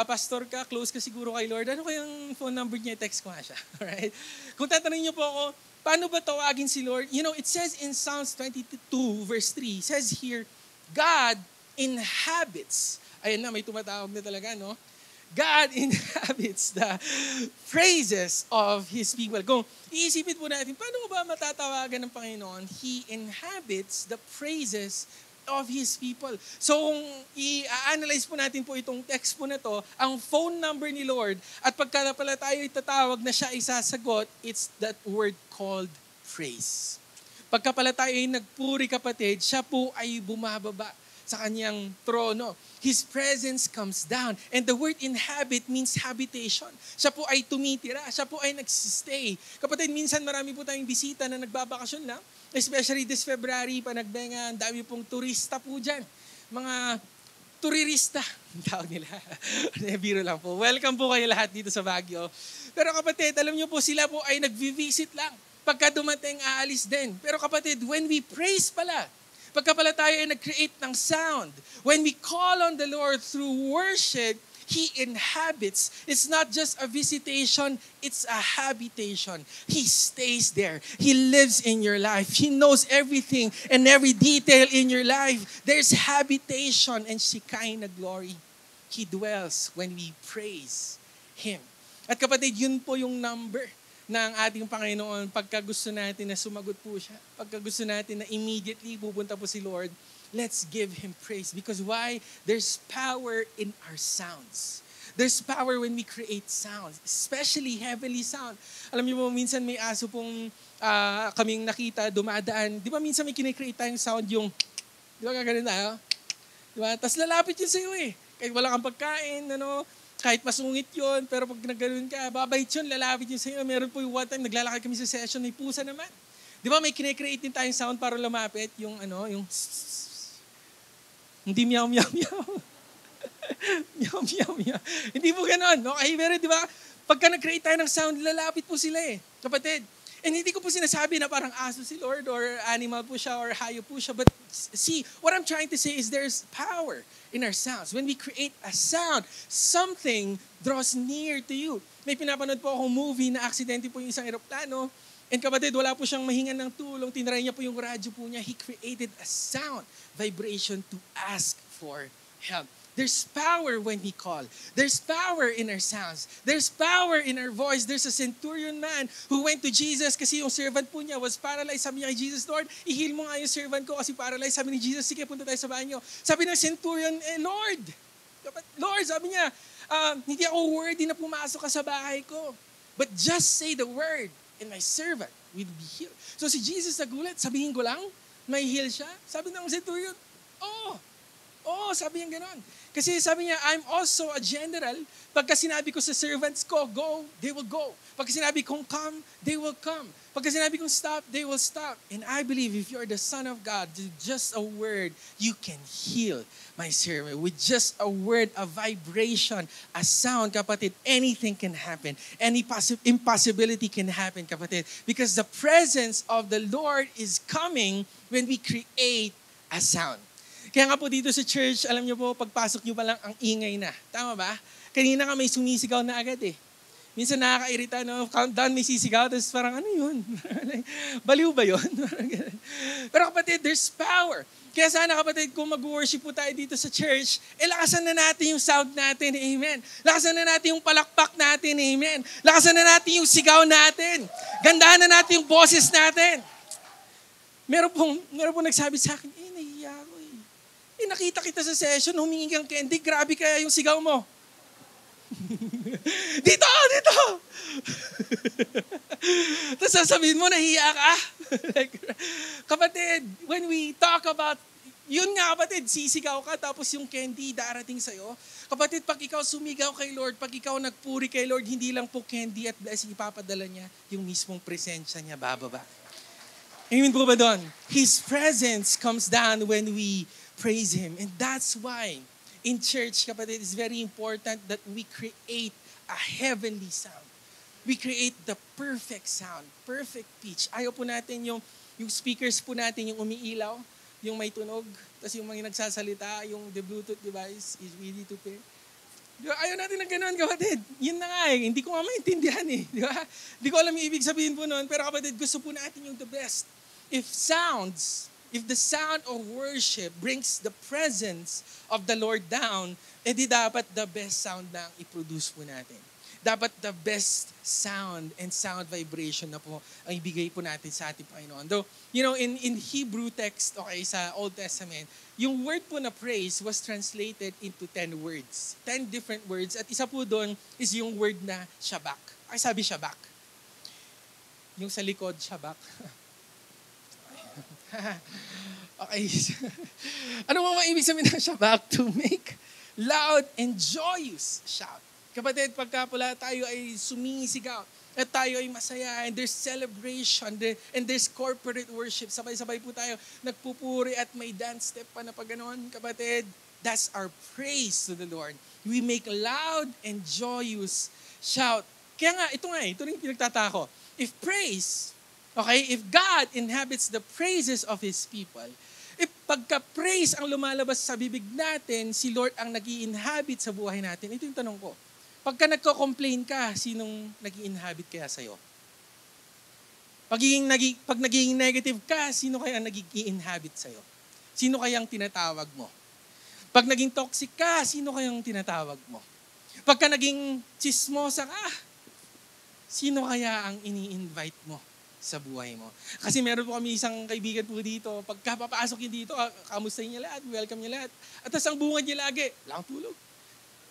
Pastor ka, close ka siguro kay Lord. Ano kayang phone number niya? Text ko nga siya. Alright? Kung tatanungin niyo po ako, paano ba tawagin si Lord? You know, it says in Psalms 22 verse 3, says here, God inhabits. Ayan na, may tumatawag na talaga, no? God inhabits the praises of His people. Kung iisipin po natin, paano ba matatawagan ng Panginoon? He inhabits the praises of His people. So kung i-analyze po natin po itong text po na to, ang phone number ni Lord, at pagka pala tayo itatawag na siya isasagot, it's that word called praise. Pagka pala tayo ay nagpuri, kapatid, siya po ay bumababa sa kanyang trono. His presence comes down. And the word inhabit means habitation. Siya po ay tumitira. Siya po ay nagsistay. Kapatid, minsan marami po tayong bisita na nagbabakasyon lang. Especially this February, panagbenga, ang dami pong turista po dyan. Mga turirista, ang tawag nila. Biro lang po. Welcome po kayo lahat dito sa Baguio. Pero kapatid, alam niyo po, sila po ay nag-visit lang. Pagka dumating, aalis din. Pero kapatid, when we praise pala, pagka pala tayo ay nag-create ng sound, when we call on the Lord through worship, He inhabits. It's not just a visitation, it's a habitation. He stays there. He lives in your life. He knows everything and every detail in your life. There's habitation and Shekinah glory. He dwells when we praise Him. At kapatid, yun po yung number ng ating Panginoon pagka gusto natin na sumagot po siya. Pagka gusto natin na immediately pupunta po si Lord, let's give Him praise. Because why? There's power in our sounds. There's power when we create sounds, especially heavenly sound. Alam niyo po, minsan may aso pong kaming nakita, dumadaan. Di ba minsan may kinecreate tayong sound yung, di ba gaganon tayo? Di ba? Tapos lalapit yun sa iyo eh. Kahit wala kang pagkain, kahit masungit yun, pero pag nagganon ka, babait yun, lalapit yun sa iyo. Meron po yung one time, naglalakad kami sa session, may pusa naman. Di ba may kinecreate din tayong sound para lumapit, yung hindi meow, meow, meow. Meow, meow, meow. Hindi po ganon. Okay, pero di ba, pagka nag-create tayo ng sound, lalapit po sila eh. Kapatid. And hindi ko po sinasabi na parang aso si Lord or animal po siya or hayop po siya. But see, what I'm trying to say is there's power in our sounds. When we create a sound, something draws near to you. May pinapanood po akong movie na aksidente po yung isang eroplano. And kapatid, wala po siyang mahingan ng tulong. Tinry niya po yung radyo po niya. He created a sound, vibration to ask for help. There's power when we call. There's power in our sounds. There's power in our voice. There's a centurion man who went to Jesus kasi yung servant po niya was paralyzed. Sabi niya kay Jesus, Lord, i-heal mo nga yung servant ko kasi paralyzed. Sabi ni Jesus, sige, punta tayo sa banyo. Sabi ng centurion, Lord, sabi niya, hindi ako worthy na pumasok ka sa bahay ko. But just say the word and my servant will be healed. So si Jesus nagulat, sabihin ko lang, may heal siya. Sabi ng centurion, sabi niya ganon. Kasi sabi niya, I'm also a general. Pagka sinabi ko sa servants ko, go, they will go. Pagka sinabi kong come, they will come. Pagka sinabi kong stop, they will stop. And I believe if you're the Son of God, just a word, you can heal my servant. With just a word, a vibration, a sound, kapatid, anything can happen. Any impossibility can happen, kapatid. Because the presence of the Lord is coming when we create a sound. Kaya nga po dito sa church, alam niyo po, pagpasok niyo pa lang ang ingay na. Tama ba? Kanina nga may sumisigaw na agad eh. Minsan nakakairita, countdown may sisigaw, tapos parang ano yun? Baliw ba yun? Pero kapatid, there's power. Kaya sana kapatid, kung mag-worship po tayo dito sa church, lakasan na natin yung sound natin, amen. Lakasan na natin yung palakpak natin, amen. Lakasan na natin yung sigaw natin. Gandahan na natin yung boses natin. Meron pong nagsabi sa akin, nahihiya ako eh. Nakita kita sa session, humingi kang candy, grabe kaya yung sigaw mo. Dito! Tapos sasabihin mo, nahiya ka. Kapatid, when we talk about, yun nga kapatid, sisigaw ka, tapos yung candy darating sa'yo. Kapatid, pag ikaw sumigaw kay Lord, pag ikaw nagpuri kay Lord, hindi lang po candy at blessing, ipapadala niya yung mismong presensya niya bababa. Amen po ba doon? His presence comes down when we praise Him. And that's why in church, kapatid, it's very important that we create a heavenly sound. We create the perfect sound, perfect pitch. Ayaw po natin yung speakers po natin yung umiilaw. yung may tunog, tapos yung mga nagsasalita, yung the Bluetooth device is ready to pair. Di ba? Ayaw natin ng ganun, kapatid. Yun na nga eh. Hindi ko nga maintindihan eh. Di ba? Hindi ko alam yung ibig sabihin po noon, pero kapatid, gusto po natin yung the best. If the sound of worship brings the presence of the Lord down, edi dapat the best sound na ang i-produce po natin. Dapat the best sound and sound vibration na po ang ibigay po natin sa ating Panginoon. Though, in Hebrew text, okay, sa Old Testament, yung word po na praise was translated into 10 words. 10 different words. At isa po doon is yung word na shabak. Ay, sabi shabak. Yung sa likod, shabak. Okay. Ano mo maibig sabihin ng shabak? To make loud and joyous shout. Kapatid, pagka pala tayo ay sumisigaw at tayo ay masaya and there's celebration and there's corporate worship, sabay-sabay po tayo nagpupuri at may dance step pa na pag ganon, kapatid, that's our praise to the Lord. We make loud and joyous shout. Kaya nga, ito rin pinagtatako. If God inhabits the praises of His people, if pagka-praise ang lumalabas sa bibig natin, si Lord ang nag-i-inhabit sa buhay natin, ito yung tanong ko. Pagka nagko-complain ka, sinong nag-i-inhabit kaya sa'yo? Pag naging negative ka, sino kaya nag-i-inhabit sa'yo? Sino kayang tinatawag mo? Pag naging toxic ka, sino kayang tinatawag mo? Pagka naging chismosa ka, sino kaya ang ini-invite mo sa buhay mo? Kasi meron po kami isang kaibigan po dito, pagka papasok yun dito, kamustahin niya lahat, welcome niya lahat. At tas ang bungad niya lagi, wala kang tulog.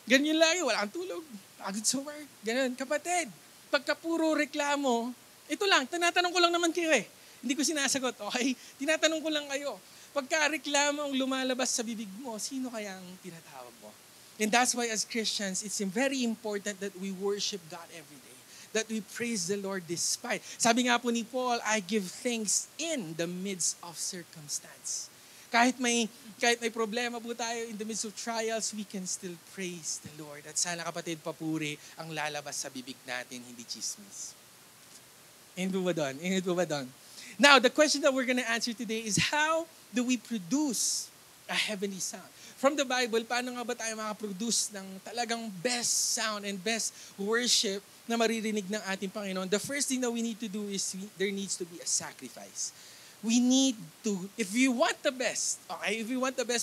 Ganyan lagi, wala kang tulog. Pagod sa work. Ganun. Kapatid, pagka puro reklamo, ito lang, tinatanong ko lang naman kayo eh. Hindi ko sinasagot, okay? Tinatanong ko lang kayo. Pagka reklamo ang lumalabas sa bibig mo, sino kaya ang tinatawag mo? And that's why as Christians, it's very important that we worship God every day. That we praise the Lord despite. Sabi nga po ni Paul, I give thanks in the midst of circumstance. Kahit may problema po tayo in the midst of trials, we can still praise the Lord. At sana kapatid, papuri ang lalabas sa bibig natin, hindi chismis. Amen po ba doon? Now, the question that we're going to answer today is how do we produce a heavenly sound? From the Bible, paano nga ba tayo makaproduce ng talagang best sound and best worship na maririnig ng ating Panginoon? The first thing that we need to do is there needs to be a sacrifice. We need to, if we want the best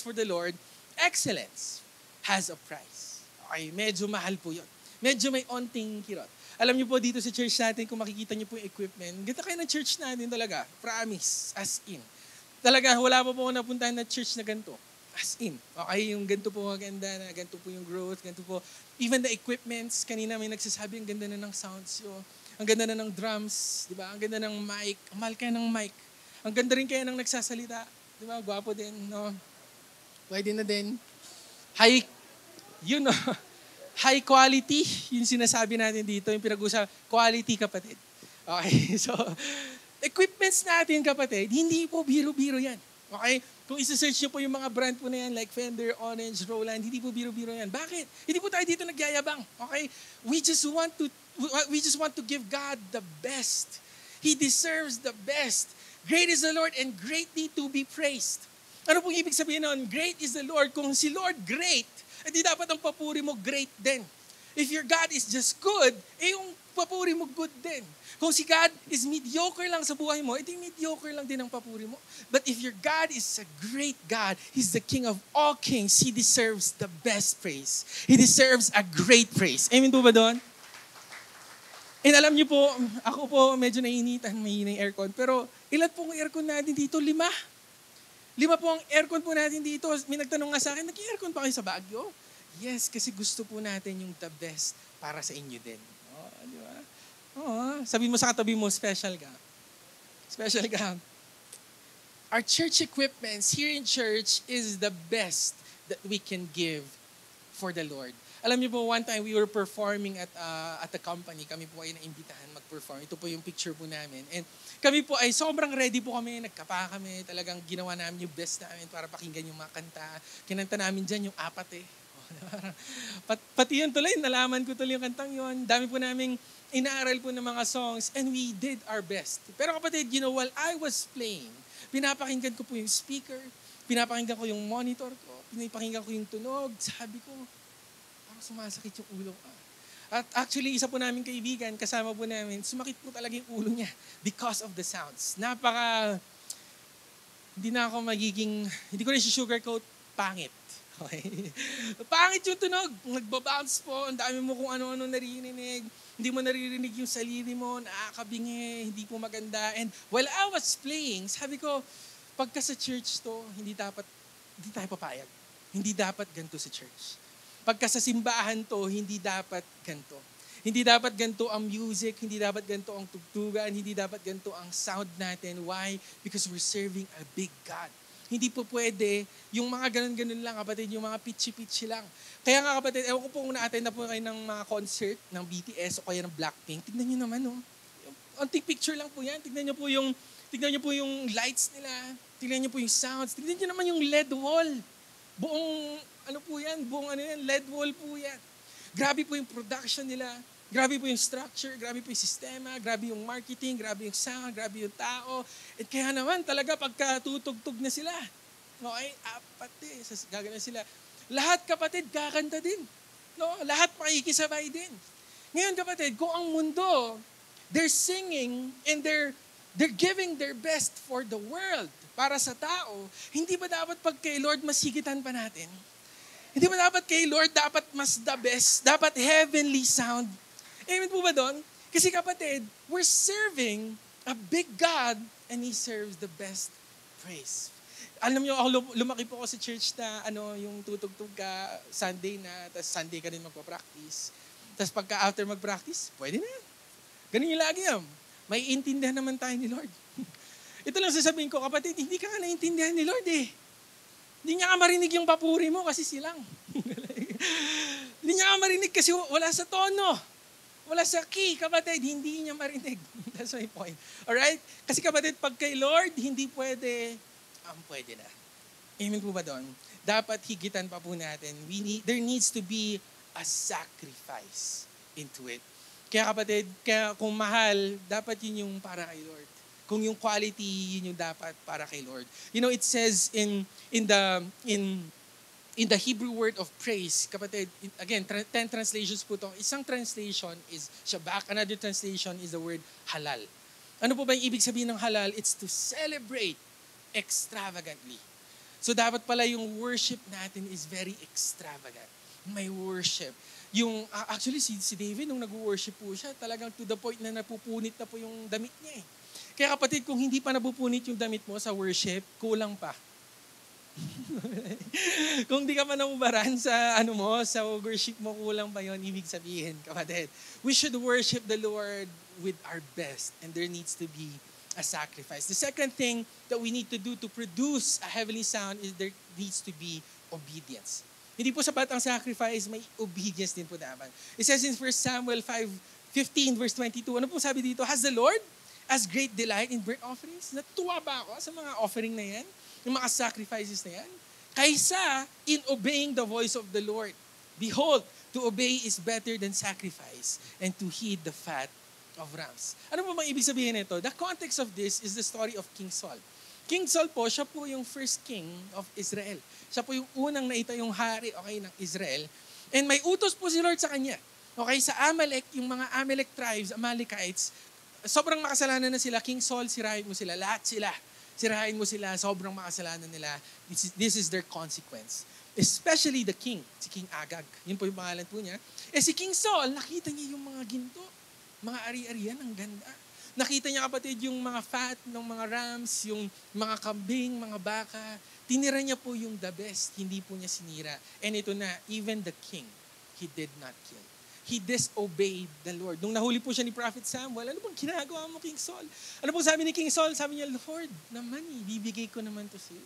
for the Lord, excellence has a price. Okay, medyo mahal po yun. Medyo may onting kirot. Alam niyo po dito sa church natin, kung makikita niyo po yung equipment, ganda kayo ng church natin talaga. Promise, as in. Talaga, wala pa po ako napuntahan na church na ganito. As in. Okay, yung ganito po maganda na, ganito po yung growth, ganito po. Even the equipments, kanina may nagsasabi, ang ganda na ng sounds yun. Ang ganda na ng drums, di ba? Ang ganda ng mic. Ang mahal kayo ng mic. Ang ganda rin kaya ng nagsasalita. Di ba? Gwapo din, no? Pwede na din. High quality, yung sinasabi natin dito, yung pinag-usap, quality, kapatid. Okay, so, equipments natin, kapatid, hindi po biro-biro yan. Okay? Kung isa-search nyo po yung mga brand po na yan, like Fender, Orange, Roland, hindi po biro-biro yan. Bakit? Hindi po tayo dito nagyayabang. Okay? We just want to give God the best. He deserves the best. Great is the Lord and greatly to be praised. Ano pong ibig sabihin nun? Great is the Lord. Kung si Lord great, edi dapat ang papuri mo great din. If your God is just good, yung papuri mo good din. Kung si God is mediocre lang sa buhay mo, edi mediocre lang din ang papuri mo. But if your God is a great God, He's the King of all kings, He deserves the best praise. He deserves a great praise. Amen po ba doon? And alam niyo po, ako po medyo nainitan, mahina yung aircon. Pero ilan po ang aircon natin dito? 5. 5 po ang aircon po natin dito. May nagtanong nga sa akin, nag-aircon pa kayo sa Baguio? Yes, kasi gusto po natin yung the best para sa inyo din. Oh, di ba? Oh, sabihin mo sa katabi mo, special ka. Special ka. Our church equipments here in church is the best that we can give for the Lord. Alam niyo po, one time we were performing at a company. Kami po ay naimbitahan mag-perform. Ito po yung picture po namin. And kami po ay sobrang ready po kami. Nagkapa kami. Talagang ginawa namin yung best namin para pakinggan yung mga kanta. Kinanta namin dyan yung 4 Pati yun tuloy, nalaman ko tuloy yung kantang yun. Dami po namin inaaral po ng mga songs and we did our best. Pero kapatid, while I was playing, Pinapakinggan ko po yung speaker, pinapakinggan ko yung monitor ko, pinapakinggan ko yung tunog. Sabi ko, parang sumasakit yung ulo ko. At actually, isa po namin kaibigan, kasama po namin, sumakit po talaga yung ulo niya because of the sounds. Hindi ko rin sugarcoat, pangit. Okay? Pangit yung tunog. Nagbabounce po, ang dami mo kung ano-ano naririnig. Hindi mo naririnig yung sarili mo, nakakabingi, hindi po maganda. And while I was playing, sabi ko, pagka sa church to, hindi tayo papayag. Hindi dapat ganito sa church. Pagka sa simbahan to, hindi dapat ganito. Hindi dapat ganito ang music, hindi dapat ganito ang tugtugan, hindi dapat ganito ang sound natin. Why? Because we're serving a big God. Hindi po pwede yung mga ganun-ganun lang, kapatid, yung mga pitchy-pitchy lang. Kaya nga kapatid, ewan ko po kung na-attend na po kayo ng mga concert ng BTS o kaya ng Blackpink. Tignan nyo naman, no? Anting picture lang po yan. Tignan nyo po yung lights nila. Tignan nyo po yung sounds. Tignan nyo naman yung LED wall. Buong LED wall po yan. Grabe po yung production nila. Grabe po yung structure, grabe po yung sistema, grabe yung marketing, grabe yung sound, grabe yung tao. At kaya naman talaga pagka tutugtog na sila, okay, gagana sila. Lahat kapatid, kakanta din. No? Lahat makikisabay din. Ngayon kapatid, kung ang mundo, they're singing and they're giving their best for the world, para sa tao, hindi ba dapat pag kay Lord masigitan pa natin? Hindi ba dapat kay Lord dapat mas the best, dapat heavenly sound? Amen po ba doon? Kasi kapatid, we're serving a big God and He serves the best praise. Alam niyo, ako lumaki po ako sa church na yung tutugtog ka Sunday na, tapos Sunday ka rin magpa-practice. Tapos pagka after mag-practice, pwede na yan. Ganun yung lagi yan. May intindihan naman tayo ni Lord. Ito lang sasabihin ko, kapatid, hindi ka naintindihan ni Lord eh. Hindi niya ka marinig yung papuri mo kasi silang. Hindi niya ka marinig kasi wala sa tono. Wala sa key, kapatid, hindi niya marinig. That's my point. Alright? Kasi kapatid, pag kay Lord, hindi pwede, pwede na. Amen po ba doon? Dapat higitan pa po natin. There needs to be a sacrifice into it. Kaya kapatid, kung mahal, dapat yun yung para kay Lord. Kung yung quality, yun yung dapat para kay Lord. You know, it says in the Hebrew word of praise, kapatid, again, 10 translations po ito. Isang translation is shabak, another translation is the word halal. Ano po ba yung ibig sabihin ng halal? It's to celebrate extravagantly. So dapat pala yung worship natin is very extravagant. May worship. Actually, si David, nung nag-worship po siya, talagang to the point na napupunit na po yung damit niya eh. Kaya kapatid, kung hindi pa napupunit yung damit mo sa worship, kulang pa. Kung di ka pa namubaran sa sa worship mo, kulang pa yon, ibig sabihin, kapatid. We should worship the Lord with our best, and there needs to be a sacrifice. The second thing that we need to do to produce a heavenly sound is there needs to be obedience. Hindi po sapat ang sacrifice, may obedience din po dapat. It says in 1 Samuel 5:15 verse 22, ano po sabi dito? Has the Lord as great delight in burnt offerings? Natuwa ba ako sa mga offering na yan? Yung mga sacrifices na yan? Kaysa in obeying the voice of the Lord. Behold, to obey is better than sacrifice, and to heed the fat of rams. Ano po bang ibig sabihin nito? The context of this is the story of King Saul. King Saul po, siya po yung first king of Israel. Siya po yung unang naitayong hari, ng Israel. And may utos po si Lord sa kanya. Okay, sa Amalek, yung mga Amalek tribes, Amalekites, sobrang makasalanan na sila. King Saul, sirahin mo sila. Lahat sila. Sirahin mo sila. Sobrang makasalanan nila. This is their consequence. Especially the king, si King Agag. Yun po yung pangalan po niya. Si King Saul, nakita niya yung mga ginto. Mga ari-arian, ang ganda. Nakita niya kapatid yung mga fat ng mga rams, yung mga kambing, mga baka. Tinira niya po yung the best. Hindi po niya sinira. And ito na, even the king, he did not kill. He disobeyed the Lord. Nung nahuli po siya ni Prophet Samuel, ano bang ginagawa mo, King Saul? Ano pong sabi ni King Saul? Sabi niya, Lord, naman ibibigay ko naman to sa'yo.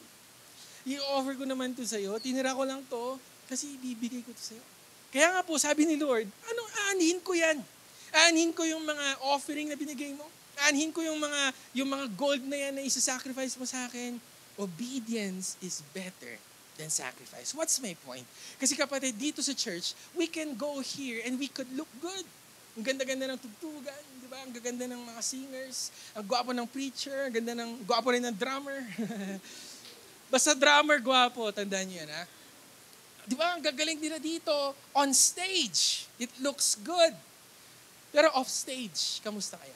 I-offer ko naman to sa'yo. Tinira ko lang to kasi ibibigay ko to sa'yo. Kaya nga po, sabi ni Lord, anong aanhin ko yan? Aanhin ko yung mga offering na binigay mo? Aanhin ko yung mga gold na yan na isa-sacrifice mo sa akin? Obedience is better than sacrifice. What's my point? Kasi kapatid, dito sa church, we can go here and we could look good. Ang ganda-ganda ng tugtugan, di ba? Ang gaganda ng mga singers, ang gwapo ng preacher, ang gwapo rin ng drummer. Basta drummer, gwapo, tandaan niyo yan, ha? Di ba, ang gagaling nila dito, on stage, it looks good. Pero off stage, kamusta kaya?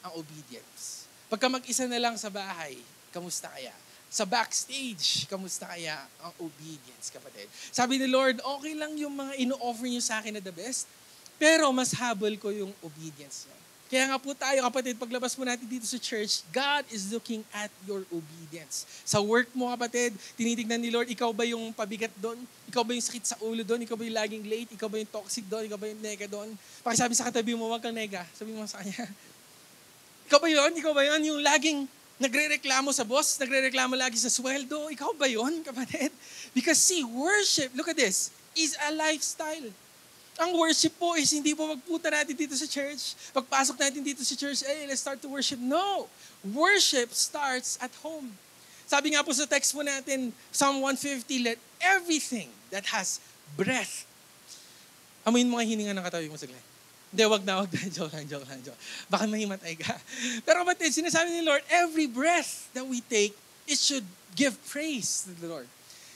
Ang obedience. Pagka mag-isa na lang sa bahay, kamusta kaya? Sa backstage, kamusta kaya ang obedience, kapatid? Sabi ni Lord, okay lang yung mga ino-offer niyo sa akin na the best, pero mas habol ko yung obedience niyo. Kaya nga po tayo, kapatid, paglabas mo natin dito sa church, God is looking at your obedience. Sa work mo, kapatid, tinitignan ni Lord, ikaw ba yung pabigat doon? Ikaw ba yung sakit sa ulo doon? Ikaw ba yung laging late? Ikaw ba yung toxic doon? Ikaw ba yung nega doon? Pakisabi sa katabi mo, wag kang nega. Sabi mo sa kanya, ikaw ba yun? Ikaw ba yun? Yung laging nagre-reklamo sa boss, nagre-reklamo lagi sa sweldo. Ikaw ba yun, kapatid? Because see, worship, look at this, is a lifestyle. Ang worship po is hindi po magpunta natin dito sa church. Pagpasok natin dito sa church, let's start to worship. No! Worship starts at home. Sabi nga po sa text po natin, Psalm 150, let everything that has breath. Amoyin mo nga hininga ng katabi mo saglit. Hindi, wag na. Joke lang. Baka mahimatay ka. Pero kapatid, sinasabi ni Lord, every breath that we take, it should give praise to the Lord.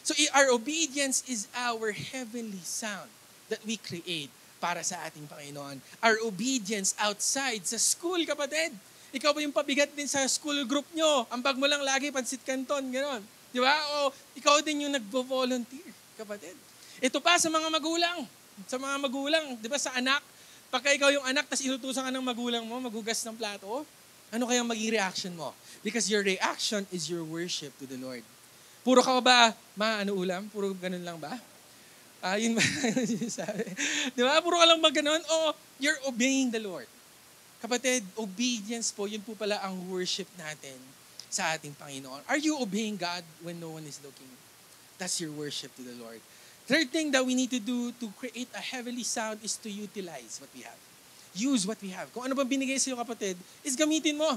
So our obedience is our heavenly sound that we create para sa ating Panginoon. Our obedience outside sa school, kapatid. Ikaw ba yung pabigat din sa school group nyo? Ang bag mo lang lagi, pansit canton, gano'n. Di ba? O ikaw din yung nagvo-volunteer, kapatid. Ito pa sa mga magulang. Sa mga magulang, di ba sa anak, pagka ikaw yung anak, tas inutusan ka ng magulang mo, magugas ng plato, ano kayang maging reaction mo? Because your reaction is your worship to the Lord. Puro ka ba, ano ulam? Puro ganun lang ba? Yun ba sabi? Di ba? Puro ka lang ba ganun? O you're obeying the Lord. Kapatid, obedience po, yun po pala ang worship natin sa ating Panginoon. Are you obeying God when no one is looking? That's your worship to the Lord. Third thing that we need to do to create a heavenly sound is to utilize what we have. Use what we have. Kung ano bang binigay sa iyo, kapatid, is gamitin mo.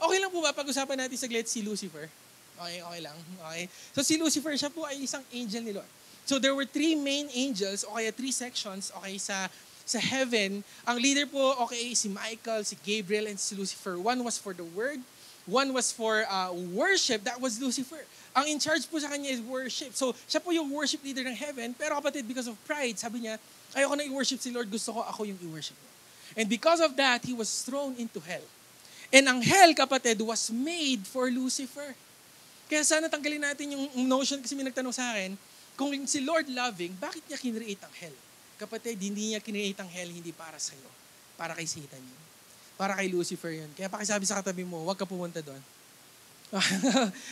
Okay lang po ba pag-usapan natin saglit si Lucifer? Okay lang. Okay. So si Lucifer, siya po ay isang angel ni Lord. So there were 3 main angels, o kaya 3 sections, okay, sa heaven. Ang leader po, okay, si Michael, si Gabriel, and si Lucifer. One was for the word, one was for worship, that was Lucifer. Ang in charge po sa kanya is worship. So siya po yung worship leader ng heaven, pero kapatid, because of pride, sabi niya, ayoko na i-worship si Lord, gusto ko ako yung i-worship niya. And because of that, he was thrown into hell. And ang hell, kapatid, was made for Lucifer. Kaya sana tanggalin natin yung notion, kasi may nagtanong sa akin, kung si Lord loving, bakit niya kinreate ang hell? Kapatid, hindi niya kinreate ang hell, hindi para sa'yo. Para kay Satan yun. Para kay Lucifer yun. Kaya pakisabi sa katabi mo, huwag ka pumunta doon.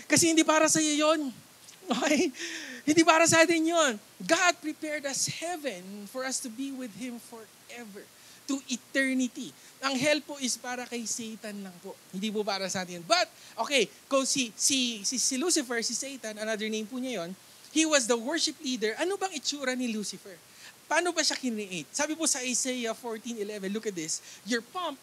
Kasi hindi para sa'yo yun. Okay? Hindi para sa atin yun. God prepared us heaven for us to be with Him forever. To eternity. Ang hell po is para kay Satan lang po. Hindi po para sa atin. But, okay, kung si Lucifer, si Satan, another name po niya yon, he was the worship leader. Ano bang itsura ni Lucifer? Paano ba siya kinreate? Sabi po sa Isaiah 14:11, look at this. Your pomp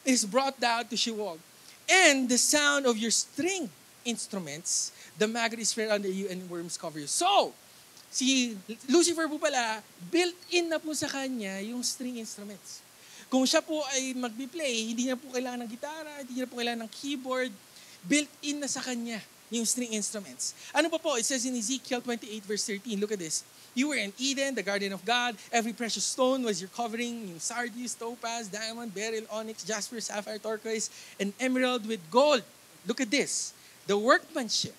is brought down to Sheol, and the sound of your string instruments, the maggot is spread under you and worms cover you. So, si Lucifer po pala, built-in na po sa kanya yung string instruments. Kung siya po ay mag-play, hindi niya po kailangan ng gitara, hindi niya po kailangan ng keyboard, built-in na sa kanya yung string instruments. Ano pa po? It says in Ezekiel 28 verse 13, look at this. You were in Eden, the garden of God. Every precious stone was your covering, yung sardius, topaz, diamond, beryl, onyx, jasper, sapphire, turquoise, and emerald with gold. Look at this. The workmanship,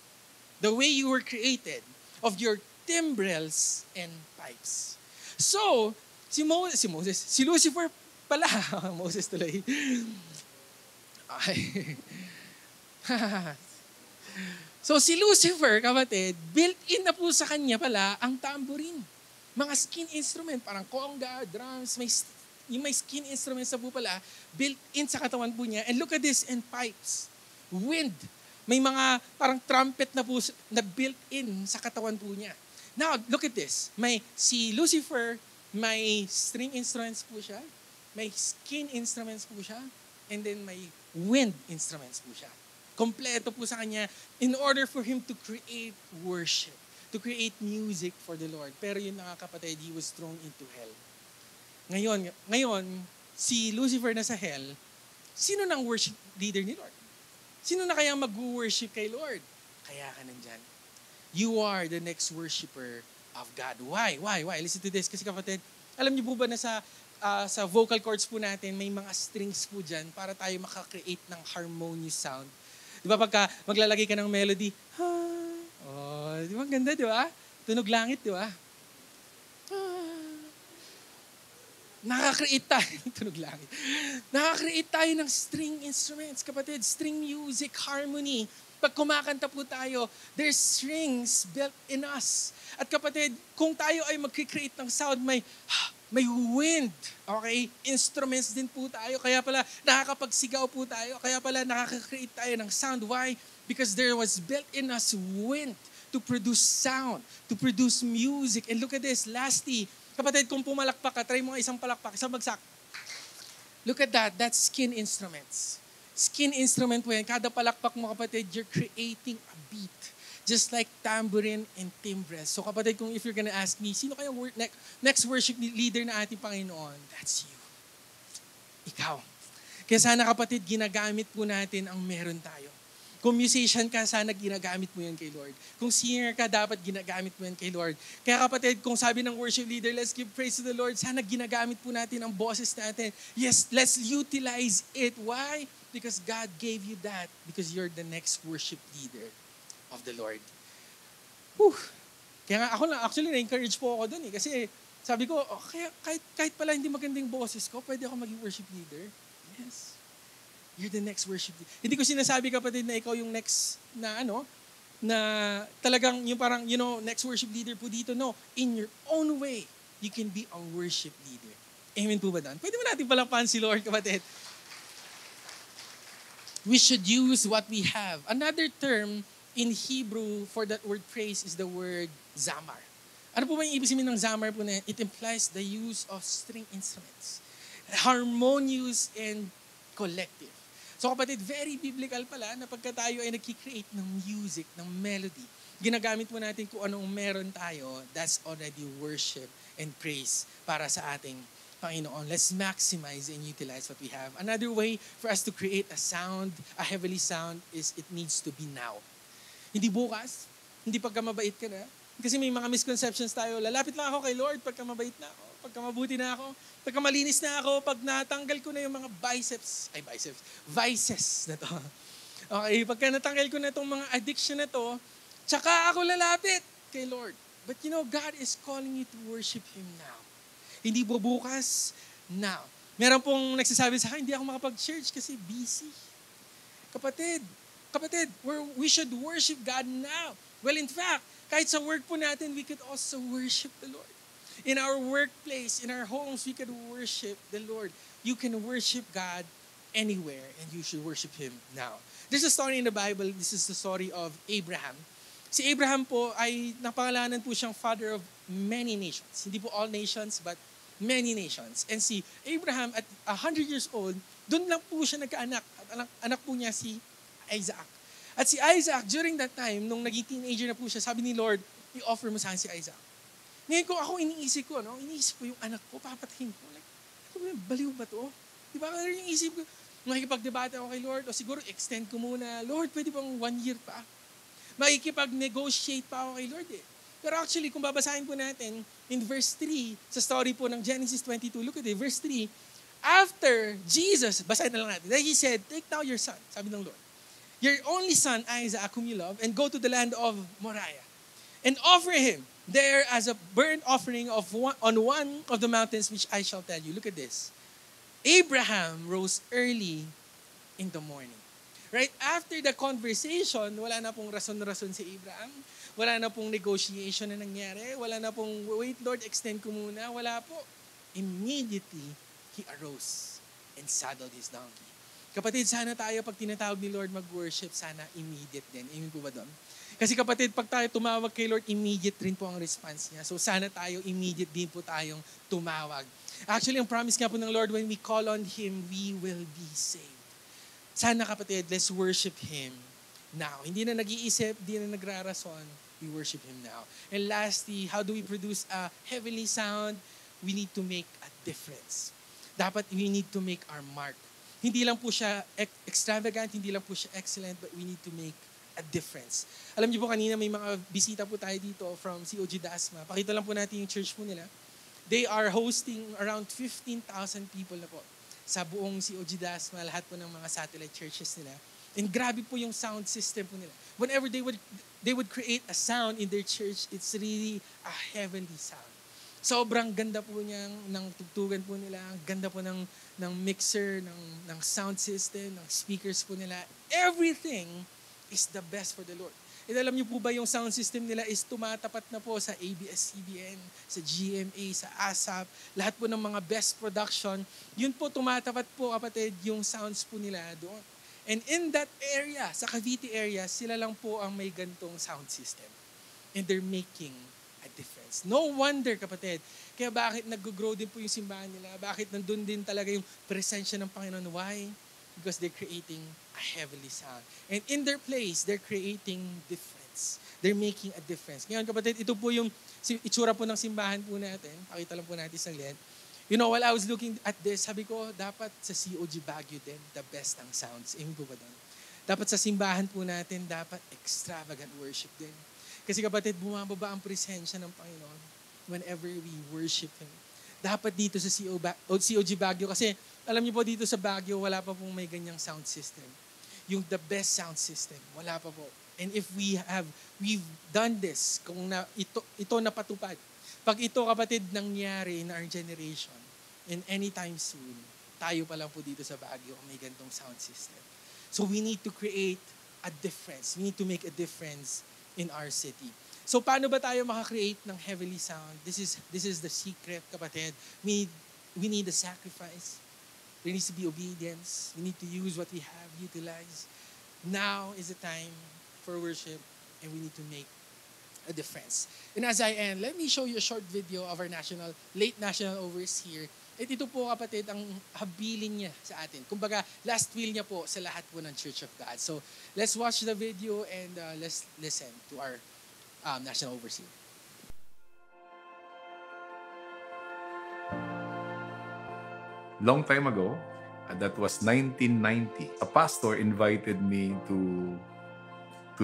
the way you were created, of your timbrels and pipes. So, si Lucifer pala, Moses tuloy. So si Lucifer, kapatid, built-in na po sa kanya pala ang tambourine. Mga skin instrument, parang conga, drums, may skin instruments na po pala, built-in sa katawan po niya. And look at this, and pipes, wind. May mga parang trumpet na po na built-in sa katawan po niya. Now, look at this. Si Lucifer, may string instruments po siya, may skin instruments po siya, and then may wind instruments po siya. Kompleto po sa kanya in order for him to create worship, to create music for the Lord. Pero yun nga, kapatid, he was thrown into hell. Ngayon, si Lucifer na sa hell, sino nang worship leader ni Lord? Sino na kaya mag-worship kay Lord? Kaya ka nandyan. You are the next worshiper of God. Why? Listen to this. Kasi kapatid, alam niyo po ba na sa vocal cords po natin, may mga strings po dyan para tayo makakreate ng harmonious sound. Di ba pagka maglalagay ka ng melody, di ba ganda, di ba? Tunog langit, di ba? Nakaka-create tayo ng tunog langit. Nakaka-create tayo ng string instruments, kapatid. String music, harmony. Pag kumakanta po tayo, there's strings built in us. At kapatid, kung tayo ay mag-create ng sound, may wind. Okay? Instruments din po tayo. Kaya pala, nakakapagsigaw po tayo. Kaya pala, nakaka-create tayo ng sound. Why? Because there was built in us wind to produce sound, to produce music. And look at this. Lastly, kapatid, kung pumalakpak ka, try mo nga isang palakpak, isang bagsak. Look at that. That's skin instruments. Skin instrument po yan. Kada palakpak mo, kapatid, you're creating a beat. Just like tambourine and timbres. So kapatid, kung if you're gonna ask me, sino kaya next worship leader na ating Panginoon? That's you. Ikaw. Kaya sana kapatid, ginagamit po natin ang meron tayo. Kung musician ka, sana ginagamit mo yan kay Lord. Kung singer ka, dapat ginagamit mo yan kay Lord. Kaya kapatid, kung sabi ng worship leader, let's give praise to the Lord, sana ginagamit po natin ang boses natin. Yes, let's utilize it. Why? Because God gave you that. Because you're the next worship leader of the Lord. Whew. Kaya nga ako lang, actually na-encourage po ako dun eh. Kasi sabi ko, kaya kahit pala hindi magandang boses ko, pwede ako maging worship leader. Yes. You're the next worship leader. Hindi ko sinasabi kapatid na ikaw yung next na na talagang yung parang, next worship leader po dito. No, in your own way, you can be a worship leader. Amen po ba doon? Pwede mo natin palakpakan si Lord, kapatid. We should use what we have. Another term in Hebrew for that word praise is the word zamar. Ano po ba yung ibig sabihin ng zamar po na? It implies the use of string instruments. Harmonious and collective. So kapatid, very biblical pala na pagka tayo ay nagkikreate ng music, ng melody, ginagamit mo natin kung anong meron tayo, that's already worship and praise para sa ating Panginoon. Let's maximize and utilize what we have. Another way for us to create a sound, a heavenly sound, is it needs to be now. Hindi bukas, hindi pagka mabait ka na. Kasi may mga misconceptions tayo, lalapit lang ako kay Lord pagka mabait na ako, pagka mabuti na ako, pagka malinis na ako, pag natanggal ko na yung mga vices na to. Okay, pagka natanggal ko na itong mga addiction na to, tsaka ako lalapit kay Lord. But God is calling you to worship Him now. Hindi bukas, now. Meron pong nagsasabi sa akin, hindi ako makapag-church kasi busy. Kapatid, we should worship God now. Well, in fact, kahit sa work po natin, we could also worship the Lord. In our workplace, in our homes, we could worship the Lord. You can worship God anywhere, and you should worship Him now. There's a story in the Bible. This is the story of Abraham. Si Abraham po ay napangalanan po siyang father of many nations. Hindi po all nations, but many nations. And si Abraham at 100 years old, doon lang po siya nagkaanak. At anak po niya si Isaac. At si Isaac, during that time, nung naging teenager na po siya, sabi ni Lord, i-offer mo sa akin si Isaac. Ngayon ko ako iniisip ko yung anak ko, papatayin ko. Like, baliw ba to? Di ba? Pero yung isip ko, makikipag-debate ako kay Lord, o siguro extend ko muna. Lord, pwede bang 1 year pa? Makikipag-negotiate pa ako kay Lord eh. Pero actually, kung babasahin po natin, in verse 3, sa story po ng Genesis 22, look at it, verse 3, after Jesus, basahin na lang natin, then He said, take now your son, sabi ng Lord, your only son, Isaac, whom you love, and go to the land of Moriah, and offer him there as a burnt offering on one of the mountains which I shall tell you. Look at this. Abraham rose early in the morning. Right after the conversation, wala na pong rason-rason si Abraham. Wala na pong negotiation na nangyari. Wala na pong, wait Lord, extend ko muna. Wala po. Immediately, he arose and saddled his donkey. Kapatid, sana tayo pag tinatawag ni Lord mag-worship, sana immediate din. Amen po ba doon? Kasi kapatid, pag tayo tumawag kay Lord, immediate rin po ang response niya. So sana tayo, immediate din po tayong tumawag. Actually, ang promise nga po ng Lord, when we call on Him, we will be saved. Sana kapatid, let's worship Him now. Hindi na nag-iisip, hindi na nagrarason, we worship Him now. And lastly, how do we produce a heavenly sound? We need to make a difference. dapat we need to make our mark. Hindi lang po siya extravagant, hindi lang po siya excellent, but we need to make a difference. Alam niyo po kanina may mga bisita po tayo dito from COG Dasma. Pakita lang po natin yung church po nila. They are hosting around 15,000 people na po sa buong COG Dasma, lahat po ng mga satellite churches nila. And grabe po yung sound system po nila. Whenever they would create a sound in their church, it's really a heavenly sound. Sobrang ganda po ng tugtugan po nila. Ang ganda po ng mixer, ng sound system, ng speakers po nila. Everything is the best for the Lord. And alam niyo po ba yung sound system nila is tumatapat na po sa ABS-CBN, sa GMA, sa ASAP, lahat po ng mga best production. Yun po tumatapat po, kapatid, yung sounds po nila doon. And in that area, sa Cavite area, sila lang po ang may gantong sound system. And they're making a difference. No wonder, kapatid. Kaya bakit nag-grow din po yung simbahan nila? Bakit nandun din talaga yung presensya ng Panginoon? Why? Because they're creating a heavenly sound. And in their place, they're creating difference. They're making a difference. Ngayon, kapatid, ito po yung itsura po ng simbahan po natin. Pakita lang po natin saglit. You know, while I was looking at this, sabi ko, dapat sa COG Baguio din, the best ang sounds. Amen po ba doon? Dapat sa simbahan po natin, dapat extravagant worship din. Kasi kapatid, bumababa ang presensya ng Panginoon whenever we worship Him. Dapat dito sa COG Baguio, kasi alam niyo po dito sa Baguio, wala pa pong may ganyang sound system. Yung the best sound system, wala pa po. And if we've done this, kung ito napatupad, pag ito kapatid nangyari in our generation, and anytime soon, tayo pa lang po dito sa Baguio kung may gantong sound system. So we need to create a difference. We need to make a difference in our city. So paano ba tayo makakreate ng heavenly sound? This is the secret, kapatid. We need a sacrifice. There needs to be obedience. We need to use what we have, utilize. Now is the time for worship, and we need to make a difference. And as I end, let me show you a short video of our late national overseer. At ito po, kapatid, ang habilin niya sa atin. Kumbaga, last will niya po sa lahat po ng Church of God. So, let's watch the video and let's listen to our national overseer. Long time ago, that was 1990, a pastor invited me to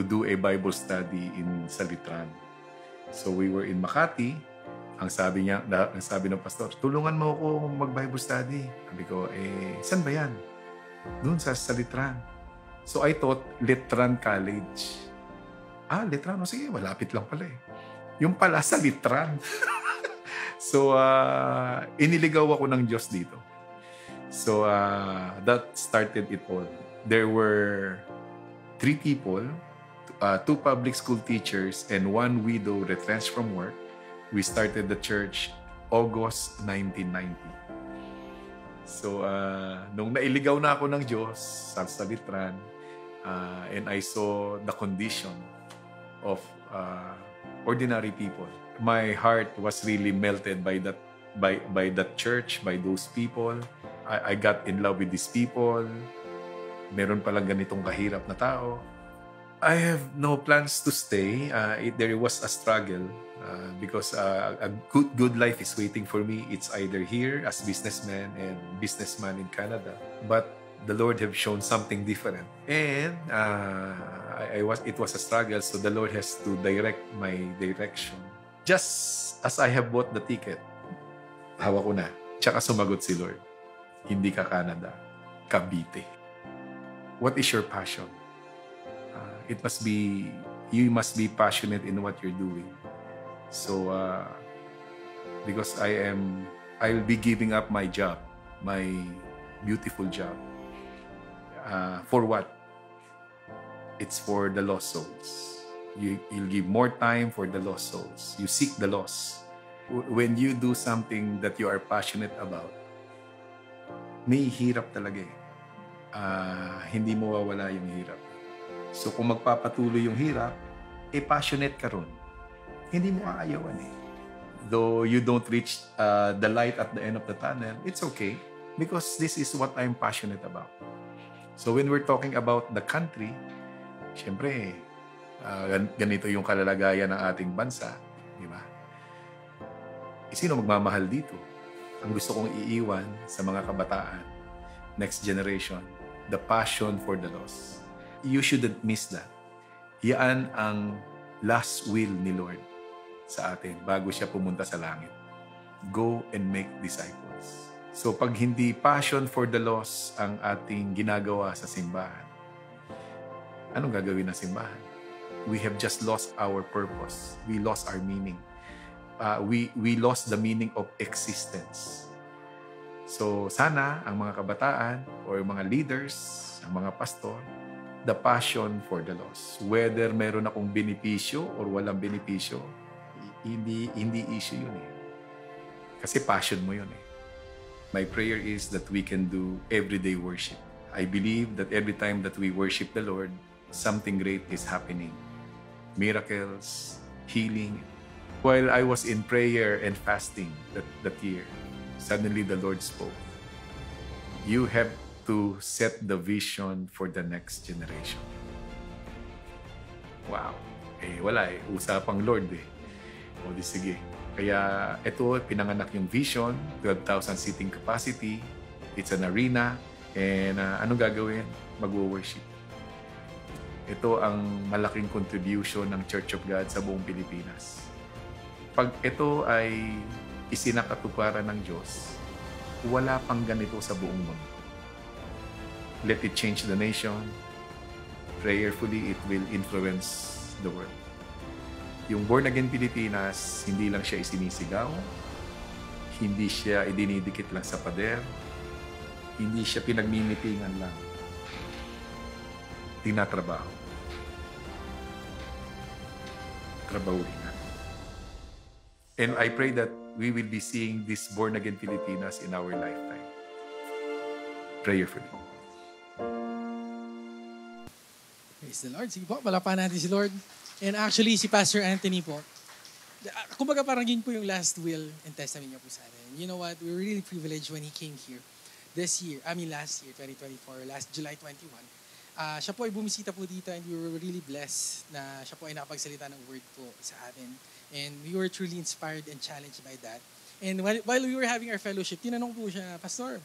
do a Bible study in Salitran. So we were in Makati. Ang sabi ng pastor, tulungan mo ako mag-Bible study. Sabi ko, saan ba yan? Doon sa Salitran. So I thought, Litran College. Litran? O sige, malapit lang pala eh. Yung pala sa Litran. So, iniligaw ako ng Diyos dito. So, that started it all. There were 3 people, 2 public school teachers, and 1 widow retrenched from work. We started the church August 1990. So, nung nailigaw na ako ng Diyos sa Litran, and I saw the condition of ordinary people, my heart was really melted by that church, by those people. I got in love with these people. Meron palang ganitong kahirap na tao. I have no plans to stay. There was a struggle because a good life is waiting for me. It's either here as businessman and businessman in Canada. But the Lord have shown something different. And it was a struggle, so the Lord has to direct my direction. Just as I have bought the ticket, hawak ko na. Tsaka sumagot si Lord. Hindi ka Canada, Cavite. What is your passion? You must be passionate in what you're doing. So, because I'll be giving up my job, my beautiful job. For what? It's for the lost souls. You'll give more time for the lost souls. You seek the lost. When you do something that you are passionate about, may hirap talaga eh. Hindi mo mawawala yung hirap. So kung magpapatuloy yung hirap, passionate ka ron. Hindi mo aayawan eh. Though you don't reach the light at the end of the tunnel, it's okay. Because this is what I'm passionate about. So when we're talking about the country, syempre, ganito yung kalalagayan ng ating bansa. Di ba? Sino magmamahal dito? ang gusto kong iiwan sa mga kabataan, next generation, the passion for the lost. You shouldn't miss that. Yan ang last will ni Lord sa atin bago siya pumunta sa langit. Go and make disciples. So pag hindi passion for the lost ang ating ginagawa sa simbahan, anong gagawin ng simbahan? We have just lost our purpose. We lost our meaning. We lost the meaning of existence. So sana ang mga kabataan or mga leaders, ang mga pastor, the passion for the lost. Whether meron akong benepisyo or walang benepisyo, hindi issue yun eh. Kasi passion mo yun eh. My prayer is that we can do everyday worship. I believe that every time that we worship the Lord, something great is happening. Miracles, healing. While I was in prayer and fasting that year, suddenly the Lord spoke. You have to set the vision for the next generation. Wow. Wala eh. Usapang Lord eh. O di sige. Kaya ito, pinanganak yung vision, 12,000 seating capacity. It's an arena. And anong gagawin? Mag-worship. Ito ang malaking contribution ng Church of God sa buong Pilipinas. Pag ito ay isinakatuparan ng Diyos, wala pang ganito sa buong mundo. Let it change the nation. Prayerfully, it will influence the world. Yung Born Again Pilipinas, hindi lang siya isinisigaw, hindi siya idinidikit lang sa pader, hindi siya pinagmimitingan lang. Tinatrabaho. Trabahuin na. And I pray that we will be seeing this Born Again Pilipinas in our lifetime. Prayerfully. Praise the Lord. Sige po, palapakan natin si Lord. And actually, si Pastor Anthony po, kumbaga parang yun po yung last will and testament niya po sa atin. You know what? We were really privileged when he came here last year, 2024, last July 21. Siya po ay bumisita po dito and we were really blessed na siya po ay nakapagsalita ng word po sa atin. And we were truly inspired and challenged by that. And while we were having our fellowship, tinanong po siya, Pastor,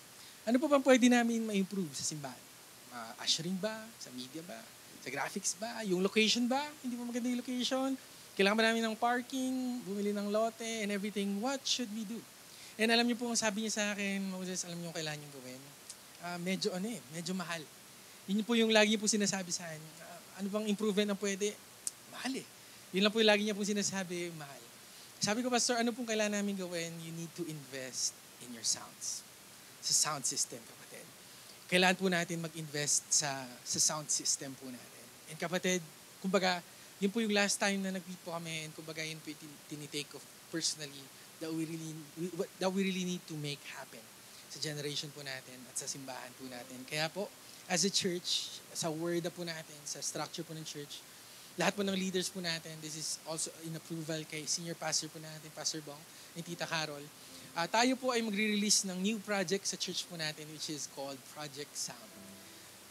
ano po bang pwede namin ma-improve sa simbahan? Ushering ba? Sa media ba? Sa graphics ba? Yung location ba? Hindi pa maganda yung location? Kailangan ba namin ng parking? Bumili ng lote and everything? What should we do? And alam niyo po, sabi niya sa akin, Moses, alam niyo yung kailangan niyong gawin? Medyo mahal. Yun po yung lagi niya po sinasabi sa akin. Ano bang improvement na pwede? Mahal eh. Yun lang po yung lagi niya po sinasabi, mahal. Sabi ko, Pastor, ano pong kailangan namin gawin? You need to invest in your sounds. Sa sound system, kapatid. Kailangan po natin mag-invest sa sound system po natin. And kapatid, kumbaga, yun po yung last time na nag-meet po kami and kumbaga yun po yung tinitake of personally that we really need to make happen sa generation po natin at sa simbahan po natin. Kaya po, as a church, sa word po natin, sa structure po ng church, lahat po ng leaders po natin, this is also in approval kay senior pastor po natin, Pastor Bong, and Tita Carol. Tayo po ay magre-release ng new project sa church po natin which is called Project Sound.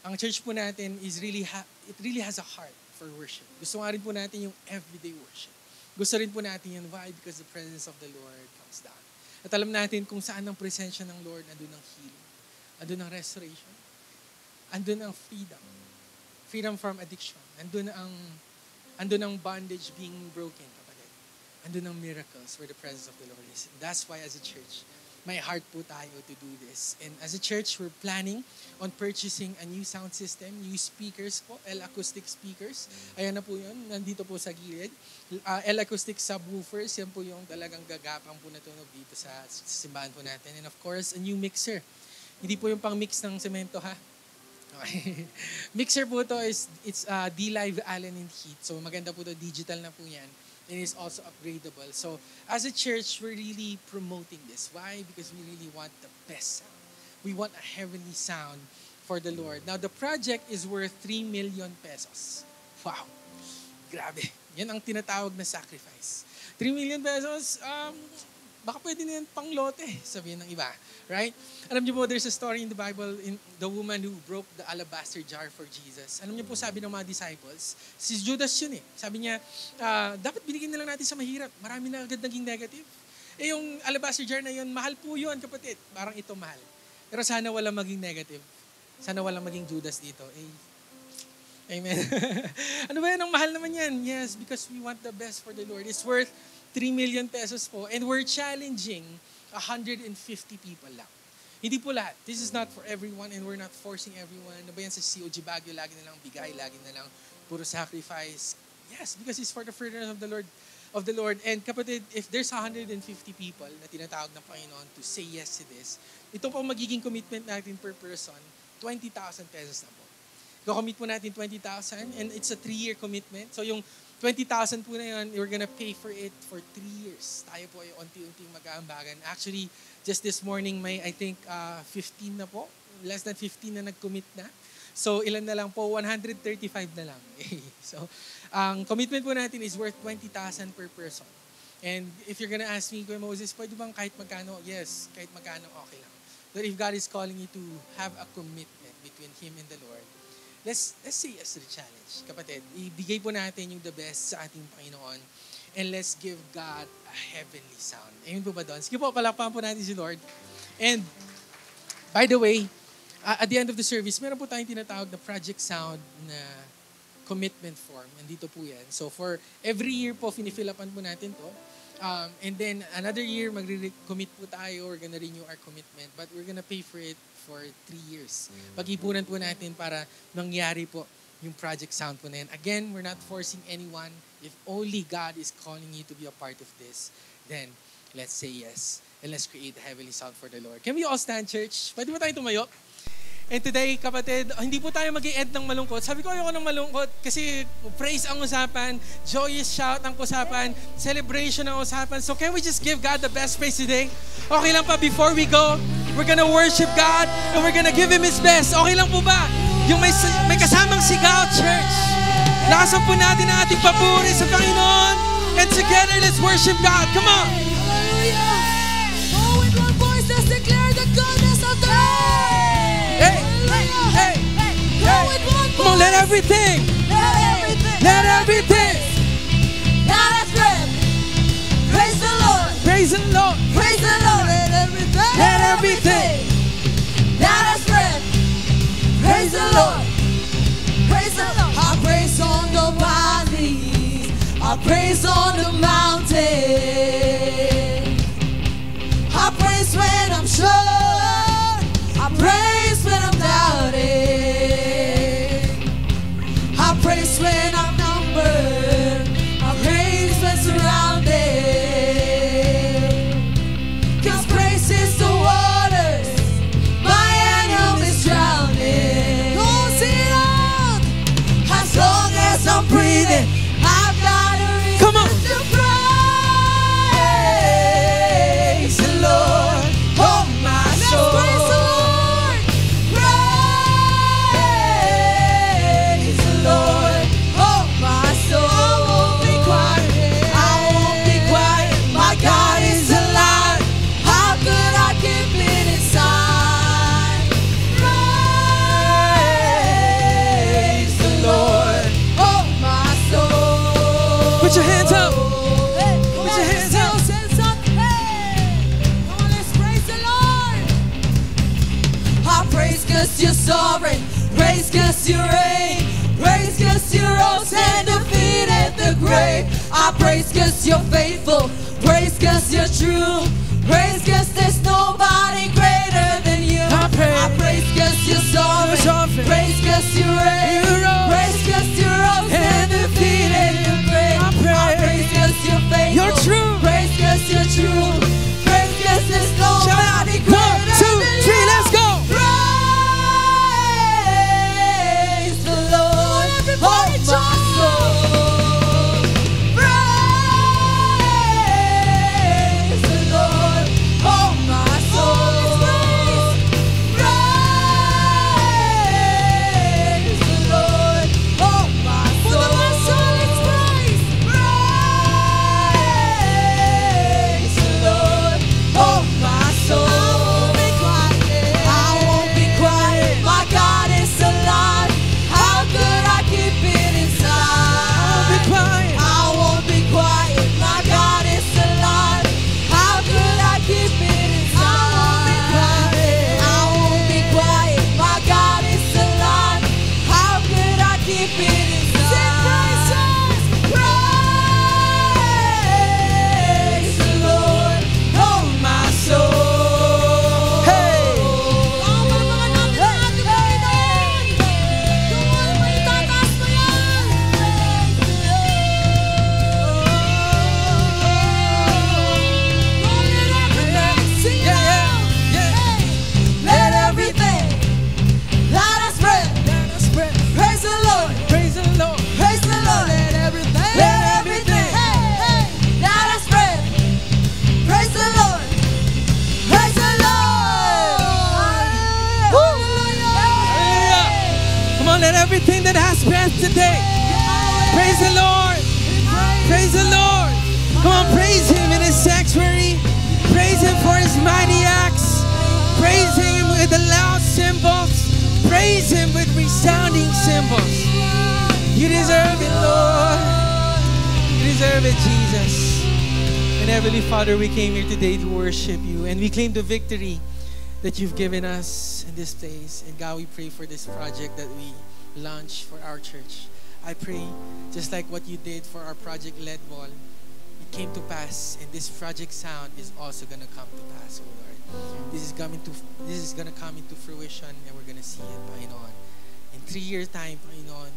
Ang church po natin is it really has a heart for worship. Gusto nga rin po natin yung everyday worship. Gusto rin po natin yun. Why? Because the presence of the Lord comes down. At alam natin kung saan ang presensya ng Lord, andun ang healing, andun ang restoration, andun ang freedom. Freedom from addiction. Andun ang bondage being broken, kapatid. Andun ang miracles where the presence of the Lord is. And that's why as a church, may heart po tayo to do this. And as a church, we're planning on purchasing a new sound system, new speakers po, L-acoustic speakers. Ayan na po yun, nandito po sa gilid. L-acoustic subwoofers, yan po yung talagang gagapang po na tunog dito sa simbahan po natin. And of course, a new mixer. Hindi po yung pang-mix ng semento, ha? Okay. Mixer po to it's D-Live Allen and Heat. So maganda po to, digital na po yan. And it's also upgradable. So as a church, we're really promoting this. Why? Because we really want the best sound. We want a heavenly sound for the Lord. Now, the project is worth 3 million pesos. Wow. Grabe. Yan ang tinatawag na sacrifice. 3 million pesos, baka pwede na yan pang lote, sabihin ng iba. Right? Alam niyo po, there's a story in the Bible, in the woman who broke the alabaster jar for Jesus. Alam niyo po, sabi ng mga disciples, si Judas yun eh. Sabi niya, dapat binigyan na lang natin sa mahirap. Marami na agad naging negative. Eh yung alabaster jar na yun, mahal po yun, kapatid. Parang ito mahal. Pero sana walang maging negative. Sana walang maging Judas dito. Eh, amen. Ano ba yan? Ang mahal naman yan. Yes, because we want the best for the Lord. It's worth 3 million pesos po. And we're challenging 150 people lang. Hindi po lahat. This is not for everyone and we're not forcing everyone. Ano ba yan sa COG Baguio? Lagi na lang bigay, lagi na lang puro sacrifice. Yes, because it's for the furtherance of the Lord. And kapatid, if there's 150 people na tinatawag ng Panginoon to say yes to this, ito po magiging commitment natin per person, 20,000 pesos na po. Go-commit po natin 20,000 and it's a 3-year commitment. So yung 20,000 po na yun, we're gonna pay for it for 3 years. Tayo po ay unti-unting mag-aambagan. Actually, just this morning may I think 15 na po. Less than 15 na nag-commit na. So ilan na lang po? 135 na lang. So ang commitment po natin is worth 20,000 per person. And if you're gonna ask me, Kuya Moses, pwede bang kahit magkano? Yes, kahit magkano, okay lang. But if God is calling you to have a commitment between Him and the Lord, let's say yes to the challenge. Kapatid, ibigay po natin yung the best sa ating Panginoon and let's give God a heavenly sound. Amen po ba doon? Sige po, palakpakan po natin si Lord. And by the way, at the end of the service, meron po tayong tinatawag na Project Sound na commitment form. Nandito po yan. So for every year po, finifill-upan po natin to. And then another year, magre-commit po tayo. We're gonna renew our commitment. But we're gonna pay for it for 3 years. Pag-ipunan po natin para mangyari po yung Project Sound po na yan. Again, we're not forcing anyone. If only God is calling you to be a part of this, then let's say yes. And let's create a heavenly sound for the Lord. Can we all stand, church? Pwede mo tayo tumayo? And today, kapatid, hindi po tayo mag-i-end ng malungkot. Sabi ko, ayoko ng malungkot kasi praise ang usapan, joyous shout ang usapan, celebration ang usapan. So can we just give God the best praise today? Okay lang pa, before we go, we're gonna worship God and we're gonna give Him His best. Okay lang po ba? Yung may kasamang sigaw, church. Lakasan po natin ang ating papuri sa Panginoon. And together, let's worship God. Come on! Hallelujah! Oh, with one voice, let's declare the goodness of the Lord! Hey, hey, hey, hey. Come on, let everything. Let everything. Now let's pray. Praise the Lord. Praise the Lord. Praise the Lord. Let everything. Let everything. Now let's pray. Praise the Lord. Praise the Lord. I praise on the valleys. I praise on the mountains. I praise when I'm sure. I praise when I'm doubting. I praise when I'm numbered. I praise when surrounded. 'Cause praise is the waters my enemies drowning. Go sing it out. As long as I'm breathing, I've got a reason. Come on. To praise the Lord. Oh my soul. Praise the Lord. Praise the Lord. Oh my soul. I won't be quiet. I won't be quiet. My God is alive. How could I keep it inside? Praise the Lord. Oh my soul. Put your hands up. Hey, Put your hands up. Come on, let's praise the Lord. I praise 'cause you're sovereign. Praise 'cause you reign. Praise 'cause you rose and defeated the grave. I praise 'cause you're faithful. Praise 'cause you're true. Praise 'cause there's nobody greater than you. I praise 'cause you're sovereign. Praise 'cause you reign. Praise 'cause you rose and defeated the grave. I praise 'cause you're faithful. You're true. Praise 'cause you're true. Praise 'cause there's nobody greater 1, 2, than 3, you. let's go. Praise the Lord, oh my soul. Praise the Lord. everything that has breath today. Praise the Lord. Praise the Lord. Come on, praise Him in His sanctuary. Praise Him for His mighty acts. Praise Him with the loud cymbals. Praise Him with resounding cymbals. You deserve it, Lord. You deserve it, Jesus. And Heavenly Father, we came here today to worship You, and we claim the victory that You've given us in this place. And God, we pray for this project that we launched for our church. I pray, just like what You did for our project Led Ball, it came to pass, and this project Sound is also going to come to pass, oh Lord. This is going to come into fruition, and we're going to see it, Panginoon. In 3 years' time, Panginoon,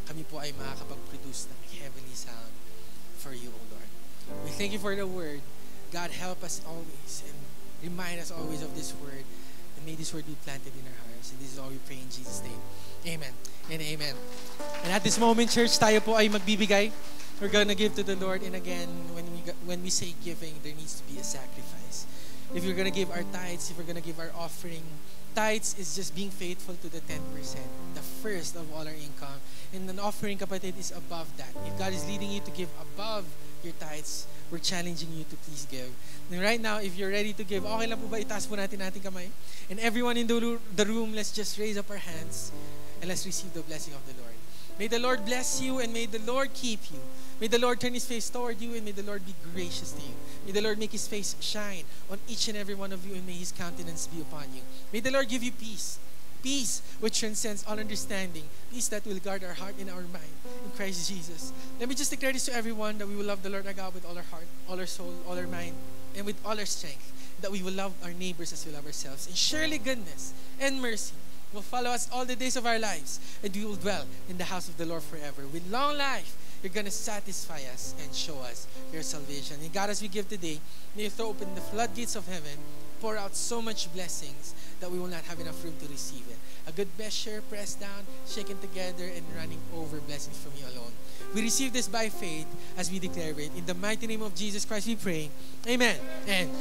kami po ay makakapag-produce ng heavenly sound for You, O Lord. We thank You for the word. God, help us always and remind us always of this word, and may this word be planted in our hearts. And this is all we pray in Jesus' name. Amen and amen. And at this moment, church, tayo po ay magbibigay. We're gonna give to the Lord. And again, when we say giving, there needs to be a sacrifice. If you're gonna give our tithes, if we're gonna give our offering, tithes is just being faithful to the 10%, the first of all our income. And an offering, kapatid, is above that. If God is leading you to give above your tithes, we're challenging you to please give. And right now, if you're ready to give, okay lang po ba itaas po natin ating kamay? And everyone in the room, let's just raise up our hands and let's receive the blessing of the Lord. May the Lord bless you, and may the Lord keep you. May the Lord turn His face toward you, and may the Lord be gracious to you. May the Lord make His face shine on each and every one of you, and may His countenance be upon you. May the Lord give you peace. Peace which transcends all understanding. Peace that will guard our heart and our mind in Christ Jesus. Let me just declare this to everyone, that we will love the Lord our God with all our heart, all our soul, all our mind, and with all our strength. That we will love our neighbors as we love ourselves. And surely goodness and mercy will follow us all the days of our lives, and we will dwell in the house of the Lord forever. With long life, You're going to satisfy us and show us Your salvation. And God, as we give today, may You throw open the floodgates of heaven, pour out so much blessings that we will not have enough room to receive it. A good measure, pressed down, shaken together, and running over blessings from You alone. We receive this by faith as we declare it. In the mighty name of Jesus Christ we pray. Amen. And